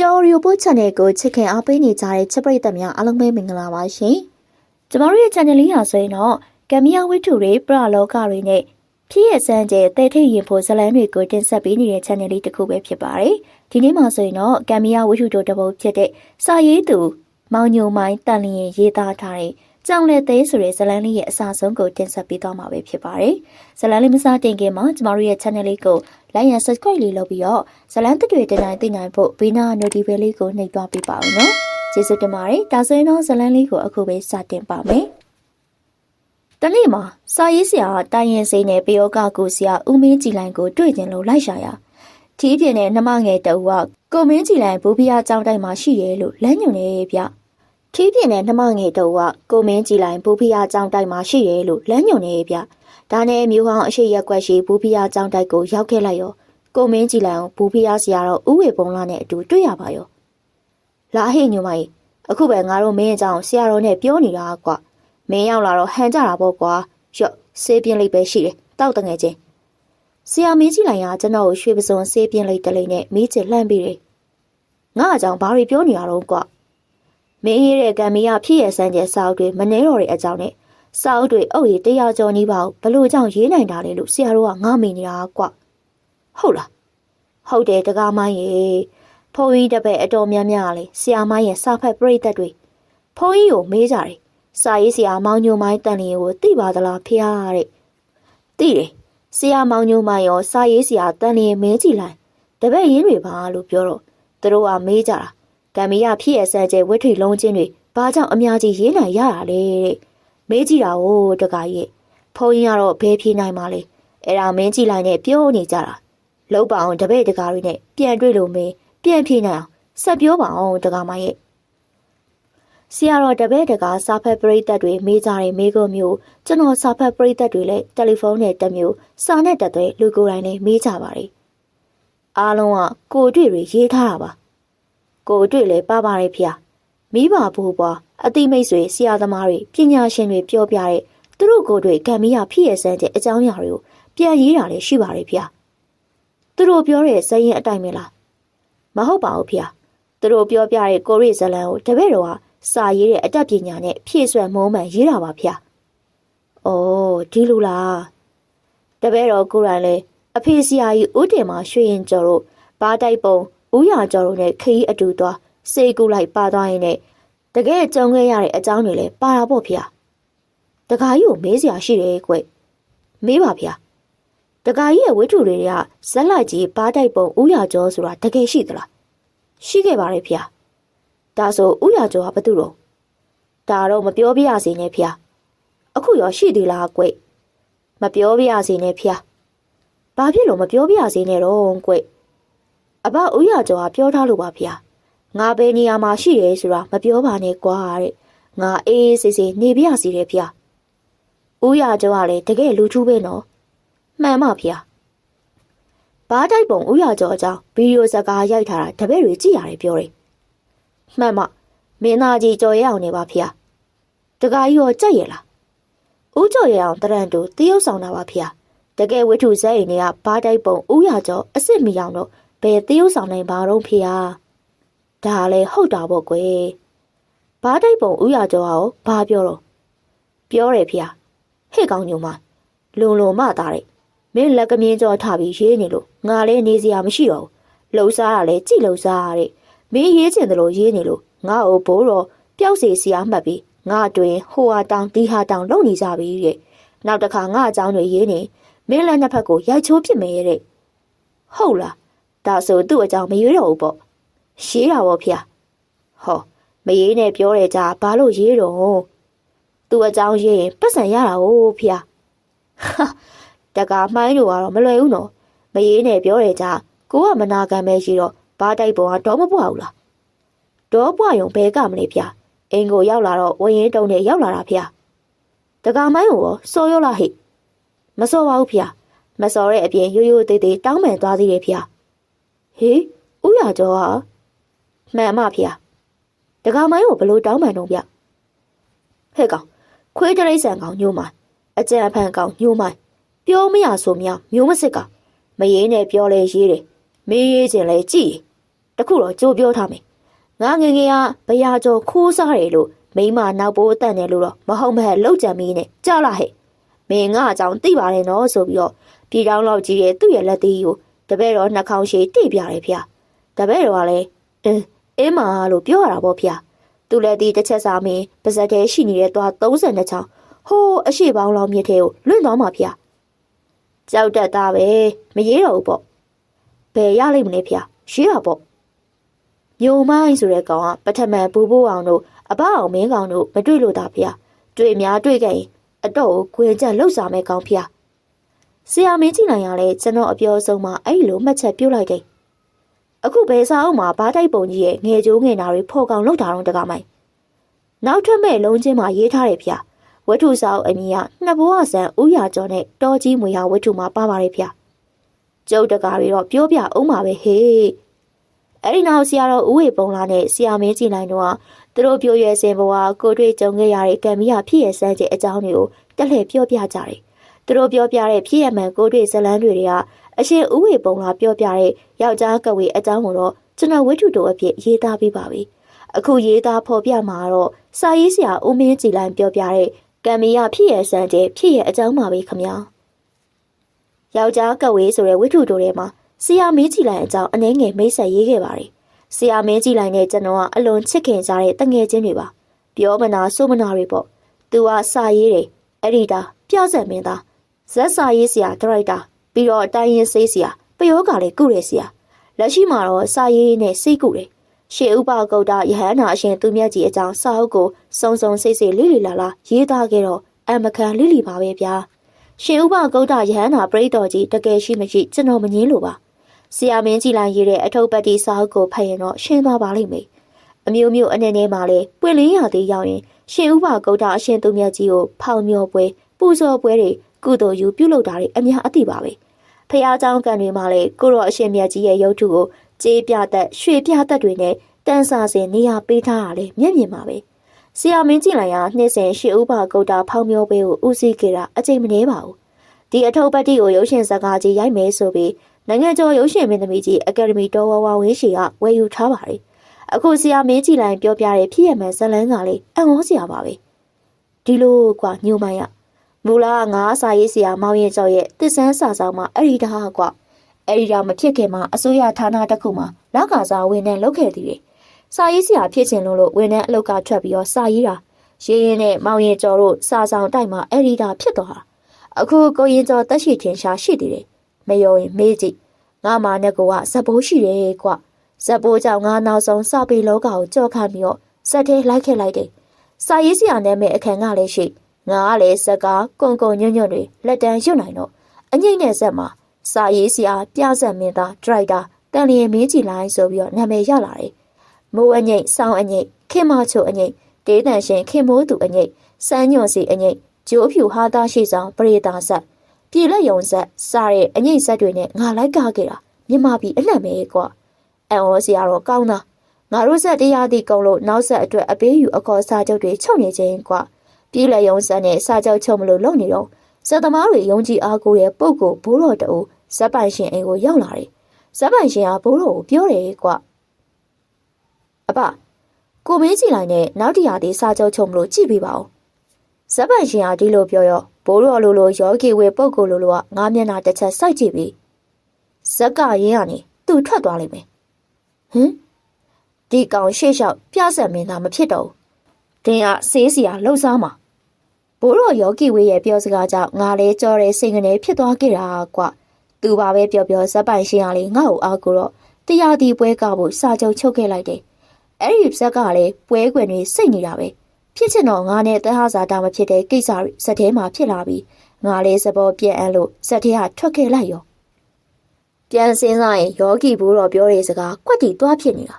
ကျော်ရီပို့ channel ကိုချစ်ခင်အားပေးနေကြတဲ့ချစ်ပရိသတ်များအားလုံးပဲမင်္ဂလာပါရှင်။ကျမတို့ရဲ့ channel လေးဟာဆိုရင်တော့ကမ္မီယာဝိတ္ထုတွေပရလောကတွေနဲ့ဖြစ်ရစမ်းကျဲတဲထိတ်ရင်ဖို့ဇလန်းတွေကိုတင်ဆက်ပေးနေတဲ့ channel လေးတစ်ခုပဲဖြစ်ပါတယ်။ဒီနေ့မှာဆိုရင်တော့ကမ္မီယာဝိတ္ထုတို့တစ်ပုဒ်ဖြစ်တဲ့စာရေးသူမောင်ညိုမိုင်းတန်လျင်ရေးသားထားတဲ့ကြောင်လက်သေးဆိုတဲ့ဇလန်းလေးရဲ့အစဆုံးကိုတင်ဆက်ပေးသွားမှာပဲဖြစ်ပါတယ်။ဇလန်းလေးမစတင်ခင်မှာကျမတို့ရဲ့ channel လေးကိုlike and subscribe လေးလုပ်ပြီးတော့ဇလန်းတစ်တွေတင်တိုင်းသိနိုင်ဖို့ဘေးနာ notification လေးကိုနှိပ်သွားပေးပါဦးနော်။ကျေးဇူးတင်ပါတယ်။ဒါဆိုရင်တော့ဇလန်းလေးကိုအခုပဲစတင်ပါမယ်။တနေ့မှာစာရေးဆရာတိုင်ရင်စိန်နဲ့ပယောကကိုဆရာဦးမင်းကြည်လိုင်ကိုတွေ့ကျင်လို့လိုက်ရှာရထီးပြင်းနဲ့နှမငယ်တူကကိုမင်းကြည်လိုင်ဘူဖီယာကျောင်းတိုက်မှာရှိတယ်လို့လမ်းညွှန်နေဗျထီးပြင်းနဲ့နှမငယ်တူကကိုမင်းကြည်လိုင်ဘူဖီယာကျောင်းတိုက်မှာရှိတယ်လို့လမ်းညွှန်နေဗျဒါနဲ့မျိုးဟောင်းအရှိရက်ကွက်ရှိဘူဖီယာကျောင်းတိုက်ကိုရောက်ခဲ့လိုက်ရောကိုမင်းကြည်လိုင်ဘူဖီယာဆရာတော်ဦးဝေပုံလာနဲ့အတူတွေ့ရပါရောလာဟိညိုမိုင်အခုပဲငါတို့မင်းအကြောင်းဆရာတော်နဲ့ပြောနေတာကွာမင်းရောက်လာတော့ဟန်ကြတာပေါ့ကွာရော့ဆေးပြင်းလိပ်ပဲရှိတယ်တောက်တငယ်ချင်းဆရာမင်းကြီးလိုင်ကကျွန်တော်ကိုရွှေပစုံဆေးပြင်းလိပ်တလိပ်နဲ့မီးချလှမ်းပြီးတယ်ငါအကြောင်းဘာတွေပြောနေရတော့ကွာမင်းရေးတဲ့ကံမီးကဖြစ်ရစမ်းကျဲစာအုပ်တွေမနှဲတော်တဲ့အကြောင်းနဲ့စာအုပ်တွေအုပ်ရည်100ကျော်နီးပါဘလို့ကြောင့်ရေးနိုင်တာလဲလို့ဆရာတို့ကငါမေးနေတာကွာဟုတ်လားဟုတ်တယ်တကားမိုင်းရေဖုန်းကြီးတပည့်အတော်များများလေဆရာမိုင်းရဲ့စာဖတ်ပရိသတ်တွေဖုန်းကြီးကိုမေးကြတယ်စာရေးဆရာမောင်ညိုမိုင်းတန်လျင်ကိုသိပါသလားဖေဟာတဲ့သိတယ်ဆရာမောင်ညိုမိုင်းရောစာရေးဆရာတန်လျင်မင်းကြည့်လိုက်တပည့်ရင်းတွေပါလို့ပြောတော့သူတို့ကမေးကြတာကံမီးရဖြစ်ရစမ်းကျဲဝတ်ထွေလုံးချင်းတွေဘာကြောင့်အများကြီးရေးနိုင်ရတာလဲတဲ့မေးကြည့်တာကိုတကားရဲ့ဖုန်းကြီးကတော့ဘယ်ဖြေနိုင်မှာလဲအဲ့ဒါမင်းကြည့်လိုက်နဲ့ပြောနေကြတာလောက်ပါအောင်တပည့်တကားတွေနဲ့ပြန်တွေ့လို့မင်းပြန်ဖြေနိုင်အောင်ဆက်ပြောပါအောင်တကားမရဲ့ဆရာတော်တပည့်တကားစာဖတ်ပရိသတ်တွေမေးကြတဲ့မေးခွန်းမျိုးကျွန်တော်စာဖတ်ပရိသတ်တွေလည်းတယ်လီဖုန်းနဲ့တစ်မျိုးစာနဲ့တက်တဲ့လူကိုယ်တိုင်လည်းမေးကြပါတယ်အားလုံးကကိုတွေ့တွေရေးထားတာပါကိုတွေ့လည်းပါပါတယ်ဖေမိဘဘိုးဘွားအတိမိတ်ဆွေဆရာသမားတွေပညာရှင်တွေပြောပြတဲ့သူတို့ကိုယ်တွေကံမီးရဖြစ်ရစမ်းတဲ့အကြောင်းအရာတွေကိုပြန်ရေးတာလည်းရှိပါတယ်ဖေသူတို့ပြောတဲ့ဇယင်းအတိုင်းပဲလားမဟုတ်ပါဘူးဖေသူတို့ပြောပြတဲ့ကိုရိဇလန်ကိုတပည့်တော်ကစာရေးတဲ့အတတ်ပညာနဲ့ဖြည့်ဆွတ်မုံးမှန်ရေးတာပါဖေ။အော်ဒီလိုလားတပည့်တော်ကိုယ်တိုင်လည်းအဖေဆရာကြီးဦးတင်မရွှေရင်ကျော်တို့ဘာတိုက်ပုံဦးရကျော်တို့နဲ့ခရီးအတူသွားစေကူလိုက်ပါသွားရင်လည်းတကယ်ကြုံခဲ့ရတဲ့အကြောင်းတွေလည်းပါတာပေါ့ဖေ။တခါကြီးကိုမေးစရာရှိတယ်ကွ။မေးပါဖေ။တခါကြီးရဲ့ဝိထုတွေကဇက်လိုက်ကြီးဘာတိုက်ပုံဦးရကျော်ဆိုတာတကယ်ရှိသလား။ရှိခဲ့ပါတယ်ဖေ။ဒါဆိုဥရကျော်ကဘာတူတော့ဒါတော့မပြောပြရစေနဲ့ဖေအခုရောရှိသေးလားကွမပြောပြရစေနဲ့ဖေဘာဖြစ်လို့မပြောပြရစေနဲ့တော့ကွအဘဥရကျော်ကပြောထားလို့ပါဖေငါဘယ်နေရာမှာရှိတယ်ဆိုတာမပြောပါနဲ့ကွာတဲ့ငါအေးစေးစေးနေပြရစီတယ်ဖေဥရကျော်ကလည်းတကယ်လူထူးပဲနော်မှန်ပါဖေဘာတိုက်ပုံဥရကျော်အကြောင်းဗီဒီယိုဇာတ်ကားရိုက်ထားတာတပည့်တွေကြည့်ရတယ်ပြောတယ်မှန်မမင်းသားကြီးကြော်ရအောင်နေပါဖေတကားကြီးရောကြက်ရလားဦးကြော်ရအောင်တရန်တူတရုပ်ဆောင်တာပါဖေတကယ်ဝိထုဇက်အိမ်တွေကဘာတိုက်ပုံဦးရကျော်အစ်စ်မီအောင်တော့ဘယ်တရုပ်ဆောင်နိုင်ပါတော့ဖေဒါလည်းဟုတ်တာပေါ့ကွယ်ဘာတိုက်ပုံဦးရကျော်ကရောဘာပြောတော့ပြောတယ်ဖေဟဲ့ကောင်းညုံမလုံလုံမသားတဲ့မင်းလက်ကမြင်းကြောထပြီးရေးနေလို့ငါလည်းနေစရာမရှိတော့ဘူးလှုပ်ရှားတာလည်းကြည့်လှုပ်ရှားရတဲ့မင်းရေးချင်တယ်လို့ရေးနေလို့ငါ့ကိုဘိုးတော်ပျောက်စီစီအားမှတ်ပြီးငါတွင်ဟိုဟာတောင်ဒီဟာတောင်လုံနေကြပြီတဲ့နောက်တစ်ခါငါအကြောင်းတွေရေးနေမင်းလည်းနှစ်ဖက်ကိုရိုက်ချိုးပစ်မယ်တဲ့ဟုတ်လားဒါဆိုသူ့အကြောင်းမရေးတော့ဘူးပေါ့ရေးတာပေါ့ဖေဟောမရေးနဲ့ပြောတယ်ကြာဘာလို့ရေးတော့သူ့အကြောင်းရေးရင်ပတ်စံရတာဟုတ်ဖေဟာတကားမှိုင်းလို့ကတော့မလွယ်ဘူးနော်မရေးနဲ့ပြောတယ်ကြာကိုကမနာခံပဲရှိတော့ဘာတိုက်ပုံကတော့မပွားဘူးလားဒေါ်ပွားယုံဘဲကမလေးဖေအင်ကိုရောက်လာတော့ဝရင်တုံနဲ့ရောက်လာတာဖေတကားမိုင်းကိုစော်ရောလားဟိမစော်ပါဘူးဖေမစော်တဲ့အပြင်ရိုးရိုးသေးသေးတောင်းပန်သွားသေးတယ်ဖေဟေးဥရကျော်ဟာမှန်မဖေတကားမိုင်းကိုဘလို့တောင်းပန်တော့ဖေဟဲ့ကောင်ခွေးတရိတ်ဆန်ကောင်ညိုးမိုင်းအကြံဖန်ကောင်ညိုးမိုင်းပြောမရဆိုမြမျိုးမစစ်ကောင်မရေးနဲ့ပြောလဲရေးတယ်မေးရေးခြင်းလဲကြည် တခုတော့ကြိုးပြောထားမယ်ငါငယ်ငယ်ကဘရာကျော်ခိုးစားတယ်လို့မိမနောက်ပိုးအတန်တယ်လို့တော့မဟုတ်မဲ့လောက်ကြံမီးနဲ့ကြားလာဟဲ့မင်းငါအကြောင်းသိပါတယ်နော်ဆိုပြီးတော့ပြည်တောင်းလောက်ကြီးရဲ့သူ့ရဲ့လက်သေးကိုတပည့်တော်နှာခေါင်းရှိတိပြတယ်ဖေတပည့်တော်ကလည်းအင်းမာလို့ပြောရတာပေါ့ဖေသူလည်းဒီတစ်ချက်စာမင်းပါဇက်ထဲရှိနေတဲ့သွား32ချောင်းဟိုးအရှိပေါင်းလောင်းမြစ်ထဲကိုလွင့်သွားမှာဖေကြောက်တတ်တာပဲမရေးတော့ဘူးပေါ့ဘယ်ရလိမ့်မလဲဖေရေးတာပေါ့မျိုးမိုင်းဆိုတဲ့ကောင်ကပထမပူပူအောင်တို့အပအောင်မင်းကောင်တို့မတွေ့လို့တာဖေတွေ့များတွေ့ခဲ့ရင်အတော့ကိုခွင်ချက်လှုပ်စားမဲ့ကောင်ဖေဆရာမင်းကြည့်နိုင်ရလဲကျွန်တော်အပြောဆုံးမှာအဲ့လိုမှတ်ချက်ပြုတ်လိုက်တယ်အခုဘယ်စာအုပ်မှာဘားတိုက်ပုံကြီးရဲ့ငယ်ကျိုးငယ်နာတွေဖော်ကောင်လောက်တာတော့တကမိုင်းနောက်ထွက်မဲ့လုံးချင်းမှာရေးထားတယ်ဖေဝတ္ထုစာအုပ်အမည်ကနှစ်ဘဝဆန်ဥရာကျော်နဲ့တောကြီးမွေဟာဝတ္ထုမှာပါပါတယ်ဖေကျုပ်တကာတွေတော့ပြောပြအောင်ပါပဲဟေးအဲ့ဒီနောက်ဆရာတော်ဦးဝေပုံလာနဲ့ဆရာမင်းကြည်နိုင်တော့သူတို့ပြောရဲစင်ဘဝကိုတွေ့ကြုံခဲ့ရတဲ့ကံမီးရဖြစ်ရစမ်းတဲ့အကြောင်းတွေကိုတက်လှည့်ပြောပြကြတယ်သူတို့ပြောပြတဲ့ဖြစ်ရမှန်ကိုတွေ့ဇလန်းတွေကအရှင်ဦးဝေပုံလာပြောပြတဲ့ယောက်ျားကဝေအကြောင်းကိုတော့ကျွန်တော်ဝတ္ထုတို့အဖြစ်ရေးသားပေးပါပြီအခုရေးသားဖော်ပြမှာတော့စာရေးဆရာဦးမင်းကြည်နိုင်ပြောပြတဲ့ကံမီးရဖြစ်ရစမ်းတဲ့ဖြစ်ရအကြောင်းပါပဲခင်ဗျာယောက်ျားကဝေဆိုတဲ့ဝတ္ထုတို့ထဲမှာဆရာမင်းကြည်လိုက်အကြောင်းအနှဲငယ်မိတ်ဆက်ရေးခဲ့ပါတယ်။ဆရာမင်းကြည်လိုက်နဲ့ကျွန်တော်ကအလွန်ချစ်ခင်ကြတဲ့တငယ်ချင်းတွေပါ။ပြောမနာဆိုမနာတွေပေါ့။သူကစာရေးတယ်။အဲ့ဒီတာပြဆက်မင်းသားဇက်စာရေးဆရာဒရိုက်တာပြီးတော့တိုင်းရင်စေးဆရာပယောဂါလေးကုတယ်ဆရာလက်ရှိမှာတော့စာရေးနဲ့စိတ်ကုတယ်။ရှေဥပဂုတ်တယဟန္တာအရှင်သူမြတ်ကြီးအကြောင်းစာအုပ်ကိုစုံစုံစိတ်စိတ်လေးလေးလာလာရေးသားခဲ့တော့အမခံလေးလီပါပဲဗျာ။ရှေဥပဂုတ်တယဟန္တာပရိတော်ကြီးတကယ်ရှိမရှိကျွန်တော်မငင်းလို့ပါ။ဆရာမင်းကြည်လိုက်ရေးတဲ့အထုပ်ပတ်တီစာအုပ်ကိုဖတ်ရင်တော့ရှင်းသွားပါလိမ့်မယ်။အမျိုးမျိုးအနေနဲ့မှလည်းပွင့်လင်းရသေးရောက်ရင်ရှင်ဥပဂုတ်တအရှင်သူမြတ်ကြီးကိုဖောင်မျောပွဲပူဇော်ပွဲတွေကုသိုလ်ယူပြုလုပ်တာတွေအများအသိပါပဲ။ဖះเจ้าကံတွေမှလည်းကိုရောအရှင်မြတ်ကြီးရဲ့ရုပ်ထုကိုကြေးပြသက်ရွှေပြသက်တွေနဲ့တန်းစာစင်နေရာပေးထားတာလေမျက်မြင်ပါပဲ။ဆရာမင်းကြည်လိုက်ရနှစ်စဉ်ရှင်ဥပဂုတ်တဖောင်မျောပွဲကိုဦးစီးခဲ့တာအကျိန်မနှဲပါဘူး။ဒီအထုပ်ပတ်တီကိုရုပ်ရှင်ဇာတ်ကားကြီးရိုက်မယ်ဆိုပြီးနိုင်ငံကျော်ရုပ်ရှင်မင်းသမီးကြီးအကယ်ဒမီတော်ဝဝဝင်းရှိကဝယ်ယူထားပါတယ်။အခုဆရာမင်းကြည်လိုက်ပြောပြတဲ့ဖြစ်ရမှန်ဇလန်းကလေးအံ့ဩစရာပါပဲ။ဒီလိုကွာညိုမိုင်းရမူလာငါစာရေးဆရာမောင်ရင်ကျော်ရဲ့တစ္ဆန်းစာဆောင်မှာအဲ့ဒီတာကွာအဲ့ဒီတာမဖြစ်ခင်မှာအစိုးရဌာနတစ်ခုမှာလကစားဝန်ထမ်းလုပ်ခဲ့သေးတယ်။စာရေးဆရာဖြစ်ချင်လို့ဝန်ထမ်းအလုပ်ကထွက်ပြီးတော့စာရေးတာရေးရင်းနဲ့မောင်ရင်ကျော်တို့စာဆောင်တိုက်မှာအဲ့ဒီတာဖြစ်သွားတာ။အခုကိုရင်ကျော်တက်ရှိထင်ရှားရှိသေးတယ်။မယုံရင်မေးကြည့်ငါမာနဲ့ကိုကဇက်ဘိုးရှိတယ်ကွဇက်ဘိုးကြောင့်ငါနောက်ဆုံးစာပေလောကကိုကြော့ခတ်ပြီးတော့ဇက်ထဲလိုက်ခဲ့လိုက်တယ်စာရေးဆရာနဲ့မဲ့အခန်းကလည်းရှိငါကလည်းဇက်ကကုံကုံညွန့်ညွန့်တွေလက်တန်းရွတ်နိုင်တော့အငိမ့်နဲ့ဇက်မှာစာရေးဆရာပြဆက်မင်းသားဒရိုက်တာတန်လျင်မင်းကြီးလိုင်းဆိုပြီးတော့နာမည်ရလာတယ်မိုးအငိမ့်စောင်းအငိမ့်ခင်မချိုအငိမ့်ဒေးတန်ရှင်ခင်မိုးသူအငိမ့်စမ်းညွန့်စီအငိမ့်ဂျိုးဖြူဟာသားရှိဆောင်ပရိသာဆက်ပြည်လက်ယုံဆက်စားတဲ့အငိမ့်ဆက်တွေနဲ့ငါလိုက်ကားခဲ့တာမြမပြီအနှံ့ပဲကွာအန်ဩစီကတော့ကောင်းတာငါတို့ဆက်တရားသည့်ကုံလို့နောက်ဆက်အတွက်အပေးယူအခေါ်စာချုပ်တွေချုပ်နေခြင်းကွာပြည်လက်ယုံဆက်နဲ့စာချုပ်ချုပ်မလို့လုပ်နေတော့ဇက်သမားတွေယုံကြည်အားကိုးတဲ့ပုဂ္ဂိုလ်ဘိုးတော်တူဇက်ပိုင်ရှင်အိမ်ကိုရောက်လာတယ်ဇက်ပိုင်ရှင်ကဘိုးတော်ကိုပြောတယ်ကွာအဖကိုမင်းကြည့်လိုက်နဲ့နောက်တရားသေးစာချုပ်ချုပ်မလို့ကြည့်ပေးပါဦးဇက်ပိုင်ရှင်ကဒီလိုပြောရောဘိုးတော်လိုယောဂီဝေပုဂ္ဂိုလ်လိုကငါးမျက်နှာတစ်ချက်စိုက်ကြည့်ပြီဇက်ကရင်းကနေသူ့ထွက်သွားလိမ့်မယ်ဟင်ဒီကောင်ရှေ့လျှောက်ပြဆက်မင်းသားမဖြစ်တော့ဘူးတင်းကဆေးစီယာလှုပ်ရှားမှာဘိုးတော်ယောဂီဝေရဲ့ပြောစကားကြောင့်ငါလဲကြောတဲ့စိတ်ကနေဖြစ်သွားခဲ့တာကွသူပါပဲပြောဇက်ပိုင်ရှင်ကလေငါ့ကိုအားကိုတော့တရားဒီပွဲကဖို့စာချုပ်ချုပ်ခဲ့လိုက်တယ်အဲ့ဒီဇက်ကလည်းပွဲခွင်တွေစိတ်နေတာပဲဖြစ်ချင်တော့ငါနဲ့တဟဇာတာမဖြစ်တဲ့ကိစ္စတွေဇက်ထဲမှာဖြစ်လာပြီးငါလေးစပေါ်ပြက်အန်းလို့ဇက်ထဲကထွက်ခဲ့လိုက်ရောပြန်စင်းစားရင်ယောဂီဘိုးတော်ပြောတဲ့စကားကွက်တီသွားဖြစ်နေတာ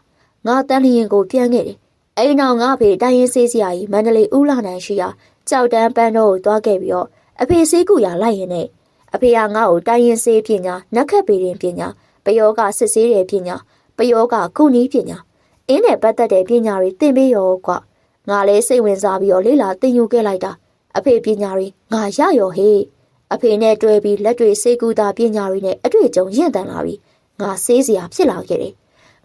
ငါတန်လျင်ကိုပြန်ခဲ့တယ်အဲ့နောက်ငါဖေတိုင်းရင်စေးစရာကြီးမန္တလေးဦးလာနိုင်ရှိရာကြောက်တန်းပန်းတော့ကိုသွားခဲ့ပြီးတော့အဖေစေးကူရလိုက်ရင်နဲ့အဖေကငါ့ကိုတိုင်းရင်စေးပညာနက်ခတ်ပေရင်ပညာပယောကစစ်ဆေးတဲ့ပညာပယောကကုနီးပညာအင်းနဲ့ပတ်သက်တဲ့ပညာတွေသင်ပေးရောကွငါလည်းစိတ်ဝင်စားပြီးတော့လေ့လာသင်ယူခဲ့လိုက်တာအဖေပညာတွေငါရရောဟေးအဖေနဲ့တွဲပြီးလက်တွေစေကူတာပညာတွေနဲ့အတွေ့အကြုံရင့်တန်လာပြီးငါစေးစရာဖြစ်လာခဲ့တယ်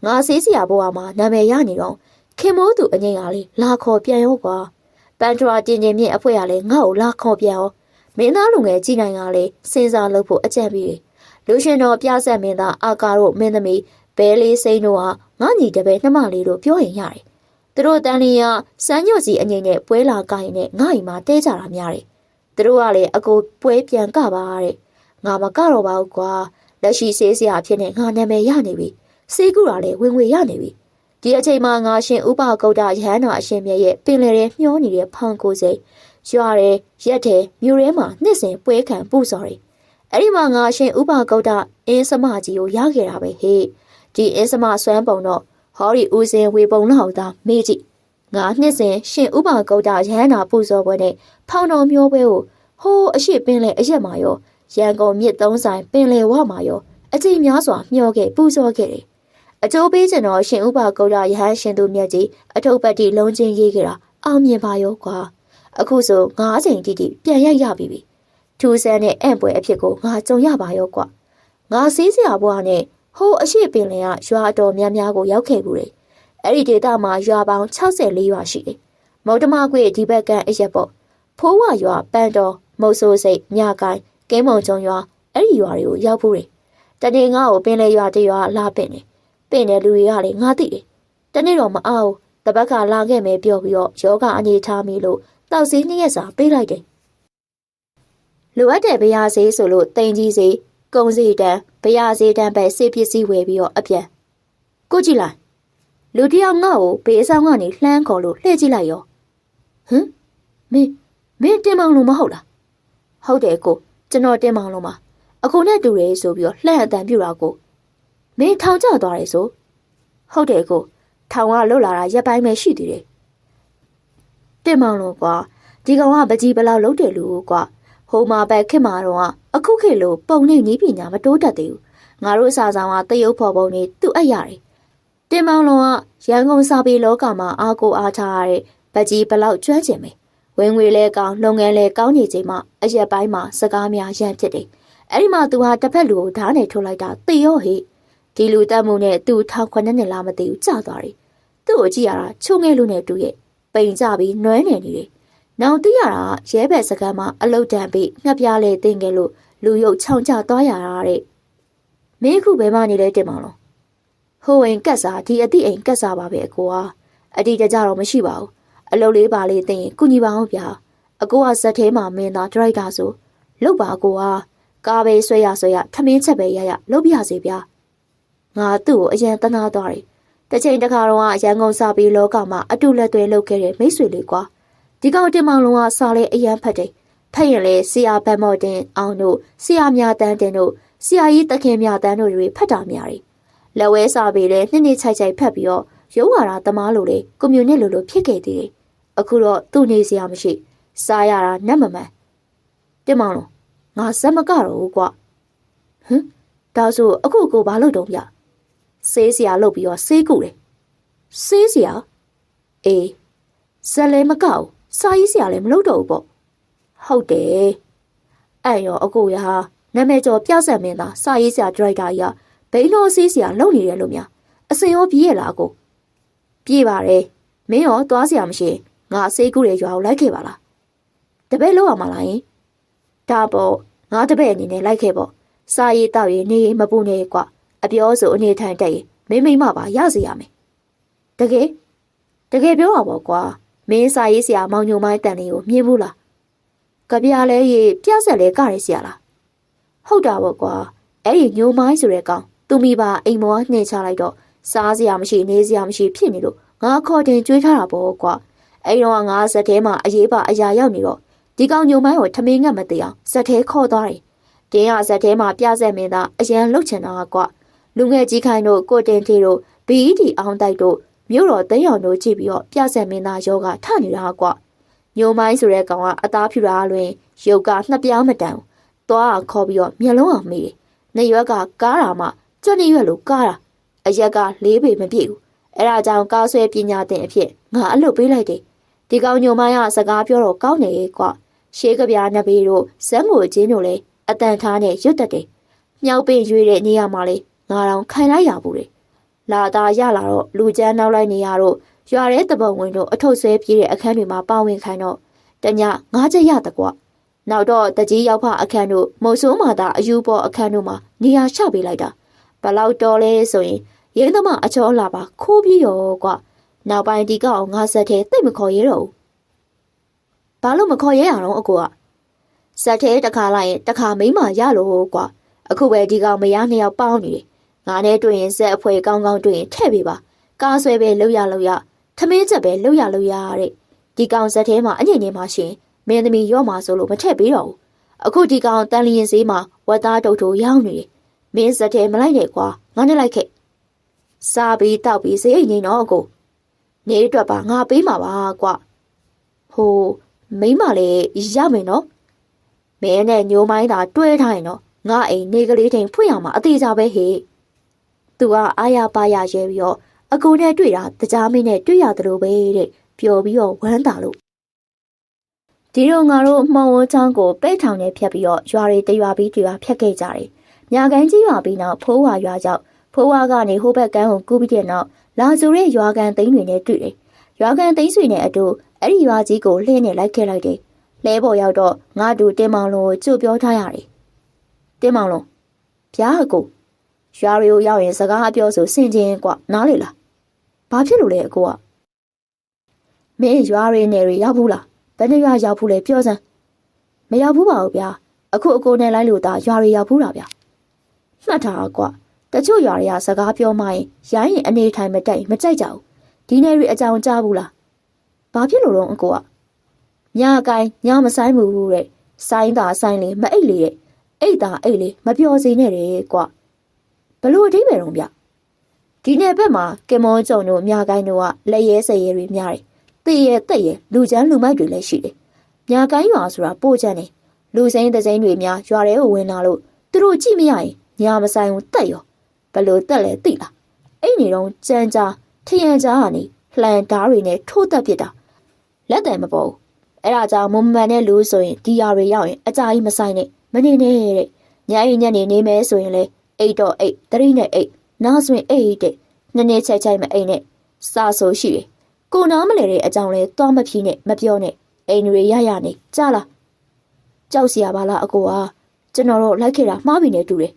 ငါဆေးစရာဘဝမှာနာမည်ရနေတော့ခင်မိုးသူအငိမ့်ကလေလာခေါ်ပြန်ရောကွာပန်ထရာတင်မြင့်အဖွဲ့ကလည်းငါ့ကိုလာခေါ်ပြန်ရောမင်းသားလူငယ်ကြီးနိုင်ကလည်းစဉ်းစားလုပ်ဖို့အကြံပေးတယ်လူရှင်တော်ပြဆက်မင်းသားအာကာတို့မင်းသမီးဘဲလေးစိန်တို့ဟာငါညီတပည့်နှမလေးတို့ပြောရင်ရတယ်သူတို့တန်လျာစမ်းညွတ်စီအငိမ့်နဲ့ပွဲလာကိုင်းနဲ့ငါ့အိမ်မှာတဲကြတာများတယ်သူတို့ကလည်းအကိုပွဲပြန်ကပါတဲ့ငါမကတော့ပါဘူးကွာလက်ရှိဆေးစရာဖြစ်နေငါနာမည်ရနေပြီစေးကူတာလည်းဝင်ငွေရနေပြီဒီအချိန်မှာငါရှင်ဥပကုတ်တရဟန်းတော်အရှင်မြတ်ရဲ့ပင်လယ်ထဲမျောနေတဲ့ဖောင်ကိုစိတ်ရွာရဲရက်တဲ့မြို့ထဲမှာနှစ်စဉ်ပွဲခံပူစော်တယ်အဲ့ဒီမှာငါရှင်ဥပကုတ်တအင်းစမကြီးကိုရခဲ့တာပဲဟေ့ဒီအင်းစမဆွမ်းပုံတော့ဟောဒီဦးစင်ဝေပုံလောက်သာမေးကြည့်ငါနှစ်စဉ်ရှင်ဥပကုတ်တရဟန်းတော်ပူစော်ပွဲနဲ့ဖောင်တော်မျောပွဲကိုဟိုးအရှိပင်လေအရက်မှာရောရန်ကုန်မြစ်သုံးဆိုင်ပင်လေဝမှာရောအချိန်များစွာမျောခဲ့ပူစော်ခဲ့တယ်အကျိုးပေးကျွန်တော်ရှင်ဥပကုတ်ရရဟန်းရှင်သူမြတ်ကြီးအထုပ်ပတ်တိလုံးချင်းရေးခဲ့တာအောင်မြင်ပါရောကွာအခုဆို9ချိန်တိတိပြန်ရိုက်ရပြီထူးဆန်းတဲ့အံ့ပွဲအဖြစ်ကိုငါကြုံရပါရောကွာငါစီးစရာဘွားနဲ့ဟိုးအရှိပင်လင်ကရွာတော်များများကိုရောက်ခဲ့ဘူးလေအဲ့ဒီဒေသမှာရွာပေါင်း64ရွာရှိတယ်မုတ်တမကွေဒီဘက်ကန်အရက်ပေါ့ဖိုးဝရွာပန်းတော်မုတ်ဆိုးစိတ်ညကိုင်းကင်းမုံကျုံရွာအဲ့ဒီရွာတွေကိုရောက်ဘူးတယ်တနေ့ငါ့ကိုပင်လေရွာတရွာလာပင်တယ်ပင့်တဲ့လူတွေကလည်းငါသိတယ်။တနေ့တော့မအောင်တပတ်ကလာခဲ့မယ်ပြောပြီးတော့ယောဂအနေထားမိလို့တောက်စည်း2ရက်စာပေးလိုက်တယ်။လိုအပ်တဲ့ဗျာဈေးဆိုလို့တင်ကြီးဈေးကုံစီတန်းဗျာဈေးတန်းပဲစေပစ္စည်းဝယ်ပြီးတော့အပြန်ကိုကြည့်လိုက်လူတယောက်ငါ့ကိုဘေးဆောင်ကနေလှမ်းခေါ်လို့လှည့်ကြည့်လိုက်ရောဟမ်မင်းတင်မောင်လို့မဟုတ်လားဟုတ်တယ်ကိုကျွန်တော်တင်မောင်လို့ပါအခုနဲ့တူတယ်ဆိုပြီးတော့လှမ်းအတန်ပြူတာကိုမင်းထောင်ကျသွားတယ်ဆိုဟုတ်တယ်ကိုထောင်ကလွတ်လာတာရက်ပိုင်းပဲရှိသေးတယ်တင်မောင်လို့ကွာဒီကောင်ကပကြီးဘလောက်လုံးတယ်လို့ကွာဟိုမှာပဲခင်မာတော့အခုခေတ်လို့ပုံနေနီးပညာမတိုးတက်သေးဘူးငါတို့အစာဆောင်ကတရုပ်ဖော်ပုံနေသူ့အပ်ရတယ်တင်မောင်လုံးကရန်ကုန်စာပေလောကမှာအားကိုအားထားရတဲ့ပကြီးဘလောက်ကျွမ်းကျင်ပဲဝင်ငွေလဲကောင်းလုပ်ငန်းလဲကောင်းနေချိန်မှာအရက်ပိုင်းမှာစကားများရမ်းဖြစ်တယ်အဲ့ဒီမှာသူဟာတစ်ဖက်လူကိုဓာတ်နဲ့ထုတ်လိုက်တာသေရောဟိဒီလူတက်မှုနဲ့သူ့ထောင်ခွနဲ့နဲ့လားမသိဘူးကြာသွားတယ်သူ့ကိုကြည့်ရတာချုံငယ်လူနဲ့တူရဲ့ပိန်ကြပြီးနွမ်းနေနေတယ်နောက်သိရတာရဲဘက်စကမ်းမှာအလုတ်တန်ပြီးငှက်ပြားလေးတင်ခဲ့လို့လူရုပ်ချောင်ကျသွားရတာတဲ့မင်းခုဘယ်မှနေလဲတင်မောင်လို့ဟိုဝင်ကတ်စားဒီအတိအိမ်ကတ်စားပါပဲအကိုကအတိတကြတော့မရှိပါဘူးအလုတ်လေးပါလေးတင်ရင်ကုညီပါအောင်ဗျာအကိုကဇက်ထဲမှာမင်းသားဒရိုက်တာဆိုလုတ်ပါအကိုကကားပဲဆွဲရထမင်းချက်ပဲရလုတ်ပြစေဗျာငါသူ့ကိုအရင်တနာသွားတယ်တစ်ချိန်တစ်ခါတော့ရန်ကုန်စာပေလောကမှာအတူလက်တွဲလုပ်ခဲ့တဲ့မိတ်ဆွေလေးကွာဒီကောင်တင်မောင်လုံးကစာလေးအရင်ဖတ်တယ်ဖတ်ရင်လေဆရာဗတ်မော်တင်အောင်တို့ဆရာမြတန်းတင်တို့ဆရာကြီးတခင်မြတန်းတို့တွေဖတ်တာများတယ်လက်ဝဲစာပေလည်းနှစ်ချိုက်ဖတ်ပြီးတော့ရုံးဝါတာသမားလိုလေကွန်မြူနစ်လိုဖြစ်ခဲ့သေးတယ်အခုတော့သူ့နေစရာမရှိစားရတာနတ်မမှန်တင်မောင်လုံးငါစက်မကတော့ဘူးကွာဟမ်ဒါဆိုအခုကိုဘာလုပ်တော့ဗျဆေးစရာလုပ်ပြီးတော့ဆေးကုတယ်ဆေးစရာအေးဇက်လည်းမကောက်စာရေးစရာလည်းမလုပ်တော့ဘူးပေါ့ဟုတ်တယ်အဲ့ရောအကိုရဟာနာမည်ကျော်ပြဆက်မင်းသားစာရေးစရာဒရိုက်တာကြီးကဘိန်းတော်ဆေးစရာလုပ်နေတယ်လို့များအစင်ရောပြေးရလားအကိုပြေးပါတယ်မင်းရောသွားစရာမရှိငါဆေးကုတဲ့ရွာကိုလိုက်ခဲ့ပါလားတပည့်လောက်ရမှာလားယင်ဒါပေါ့ငါတပည့်အနေနဲ့လိုက်ခဲ့ပေါ့စာရေးတောက်ရင်နေမပူနေကွာအပြောဆိုအနေထိုင်တက်ရင်မိမပါရစေရမယ်တကယ်ပြောတာပေါ့ကွာမင်းစာရေးဆရာမောင်ညိုမိုင်းတန်လေးကိုမြင်ဘူးလားကြပြလဲရေးပြဆက်လဲကရဲဆရာလားဟုတ်တာပေါ့ကွာအဲ့ဒီညိုမိုင်းဆိုတဲ့ကောင်သူမိပါအိမ်မောနှင်ချလိုက်တော့စားစရာမရှိနေစရာမရှိဖြစ်နေလို့ငါခေါ်တင်ကြွေးထားတာပေါ့ကွာအဲ့တော့ငါဇက်ထဲမှာအရေးပါအရာရောက်နေတော့ဒီကောင်ညိုမိုင်းကိုထမင်းငတ်မသိအောင်ဇက်ထဲခေါ်သွားတယ်တင်းရဇက်ထဲမှာပြဆက်မင်းသားအရန်လှုပ်ချင်တာကွာလူငယ်ကြီးခိုင်တို့ကိုတင်ထေတို့ဘီဒီအောင်တိုက်တို့မြို့တော်သိန်းအောင်တို့ကြည့်ပြီးတော့ပြဆက်မင်းသားယောဂထနေတာကွညိုမိုင်းဆိုတဲ့ကောင်ကအသားဖြူတာလွင်ရုပ်ကနှစ်ပြားမတန်သွားခေါ်ပြီးတော့မျက်လုံးအောင်မေးတယ်နေရွက်ကကားတာမှကြွနေရွက်လို့ကားတာအရက်က4ပေမပြည့်ဘူးအဲ့ဒါကြောင့်ကားဆွဲပညာသင်အဖြစ်ငါအလုပ်ပေးလိုက်တယ်ဒီကောင်ညိုမိုင်းကစကားပြောတော့ကောင်းနေကွာရှေးကပြားနှစ်ပေတို့ဇက်ငိုချင်းတို့လည်းအတန်ထားနဲ့ရွတ်တက်တယ်မြောက်ပင်ရွေးတဲ့နေရာမှာလေငါတောင်ခိုင်လိုက်ရဘူးလေ လာတာရလာတော့လူကျန်းနောက်လိုက်နေရတော့ရွာတဲ့တပုံဝင်တို့အထုပ်ဆွဲပြေးတဲ့အခန်းတွေမှာပါဝင်ခိုင်းတော့တည9ချက်ရတကွနောက်တော့တကြီးရောက်ဖအခန်းတို့မုတ်ဆိုးမာတာအယူပေါ်အခန်းတို့မှာနေရာချပေးလိုက်တာဘလောက်တော်လဲဆိုရင်ရင်းသမားအချောလာပါခိုးပြီးရောကွနောက်ပိုင်းဒီကောင်ငါဆက်ထဲတိတ်မခေါ်ရတော့ဘာလို့မခေါ်ရရအောင်အကိုကဆက်ထဲတစ်ခါလိုက်ရင်တစ်ခါမိမရလို့ကွအခုပဲဒီကောင်မရနှစ်ယောက်ပေါင်းနေတယ်ငါနဲ့တွေ့ရင်ဇက်အဖွဲကောင်းကောင်းတွေ့ရင်ထည့်ပေးပါကားဆွဲပဲလှုပ်ရထမင်းချက်ပဲလှုပ်ရတဲ့ဒီကောင်ဇက်ထဲမှာအငိမ့်နေမှရှင်မင်းသမီးရော့မှာဆိုလို့မထည့်ပေးတော့ဘူးအခုဒီကောင်တန်လျင်ဈေးမှာဝက်သားတုတ်ထိုးရောင်းနေတယ်မင်းဇက်ထဲမလိုက်နဲ့ကွာငါနဲ့လိုက်ခဲ့စားပြီးတောက်ပြီးဈေးအိမ်နေတော့အကိုနေအတွက်ပါငါပေးမှာပါကွဟိုမိမလည်းရမယ်နော်မင်းနဲ့ညိုမိုင်းသာတွဲထားရင်တော့ငါအိမ်နေကလေးထိန်ဖွင့်ရမှာအသေးစားပဲဟေ့သူကအားရပါရရဲပြီးတော့အကိုနဲ့တွေ့တာတကြားမင်းနဲ့တွေ့ရတယ်လို့ပဲတဲ့ပျော်ပြီးတော့ဝမ်းသာလို့ဒီတော့ငါတို့မှောင်ဝန်းချောင်းကိုပဲ့ထောင်နဲ့ဖြတ်ပြီးတော့ရွာတွေတရွာပြီးတရွာဖြတ်ခဲ့ကြတယ်ညာကန်းကြီးရွာပြီးနောက်ဖိုးဝါရွာကြောက်ဖိုးဝါကနေဟိုဘက်ကန်းကိုကူးပြီးတဲ့နောက်လာစုတဲ့ရွာကန်သိန်းတွေနဲ့တွေ့တယ်ရွာကန်သိန်းဆွေနဲ့အတူအဲ့ဒီရွာကြီးကိုလှည့်နဲ့လိုက်ခဲ့လိုက်တယ်လဲပေါ်ရောက်တော့ငါတူတင်းမောင်လုံးကိုကြိုပြောထားရတယ်တင်းမောင်လုံးဗျာအကိုရွာတွေကိုရောက်ရင်စကားအပြောဆိုဆင်ခြင်ကွနားလေလားဘာဖြစ်လို့လဲအကိုကမင်းရွာတွေနယ်တွေရောက်ဘူးလားဘယ်နှရွာရောက်ဘူးလဲပြောစမ်းမရောက်ဘူးပါဘူးဗျာအခုအကိုနဲ့လိုက်လို့ဒါရွာတွေရောက်ဘူးလားဗျာမှတ်ထားကွတချို့ရွာတွေကစကားပြောမှရင်ရိုင်းရင်အနေထိုင်မတိုက်မကြိုက်ကြဘူးဒီနယ်တွေအကြောင်းကြားဘူးလားဘာဖြစ်လို့တော့အကိုကညာကိုင်းညာမဆိုင်ဘူးတဲ့ဆိုင်းတာဆိုင်းလေမအိတ်လေတဲ့အိတ်တာအိတ်လေမပြောစီနဲ့တဲ့ကွဘလို့အဓိပ္ပာယ်တော့ဗျဒီနယ်ဘက်မှာကင်မောကျုံတို့ညာကိုင်းတို့ကလက်ရဲစရဲတွေများတယ်တည့်ရဲတက်ရဲလူချမ်းလူမိုက်တွေလည်းရှိတယ်ညာကိုင်းရွာဆိုတာပို့ချမ်းတယ်လူစိမ်းတစိမ်းတွေများရွာထဲကိုဝင်လာလို့သူတို့ကြည့်မရရင်ညာမဆိုင်ဘူးတက်ရောဘလို့တက်လဲသိလားအဲ့နေတော့ကြမ်းကြားထရန်ကြားကနေလှန်ဓားတွေနဲ့ထိုးတက်ပစ်တာလက်တယ်မပေါ်ဘူးအဲ့ဒါကြောင့်မုံမှန်တဲ့လူဆိုရင်ဒီယာတွေရောက်ရင်အကြာကြီးမဆိုင်နဲ့မနေနဲ့တဲ့ညအိညနေနေမဲဆိုရင်လေအိတ်တော့အိတ်တရိနဲ့အိတ်နားဆိုရင်အိတ်တဲ့နည်းနည်းချိုက်ချိုက်မအိတ်နဲ့စာဆိုရှိတယ်ကိုနားမလဲတဲ့အကြောင်းလဲသွားမဖြီးနဲ့မပြောနဲ့အိမ်တွေရရနေကြားလားကြောက်စရာပါလားအကိုကကျွန်တော်တို့လိုက်ခဲ့တာမှားပြီနဲ့တူတယ်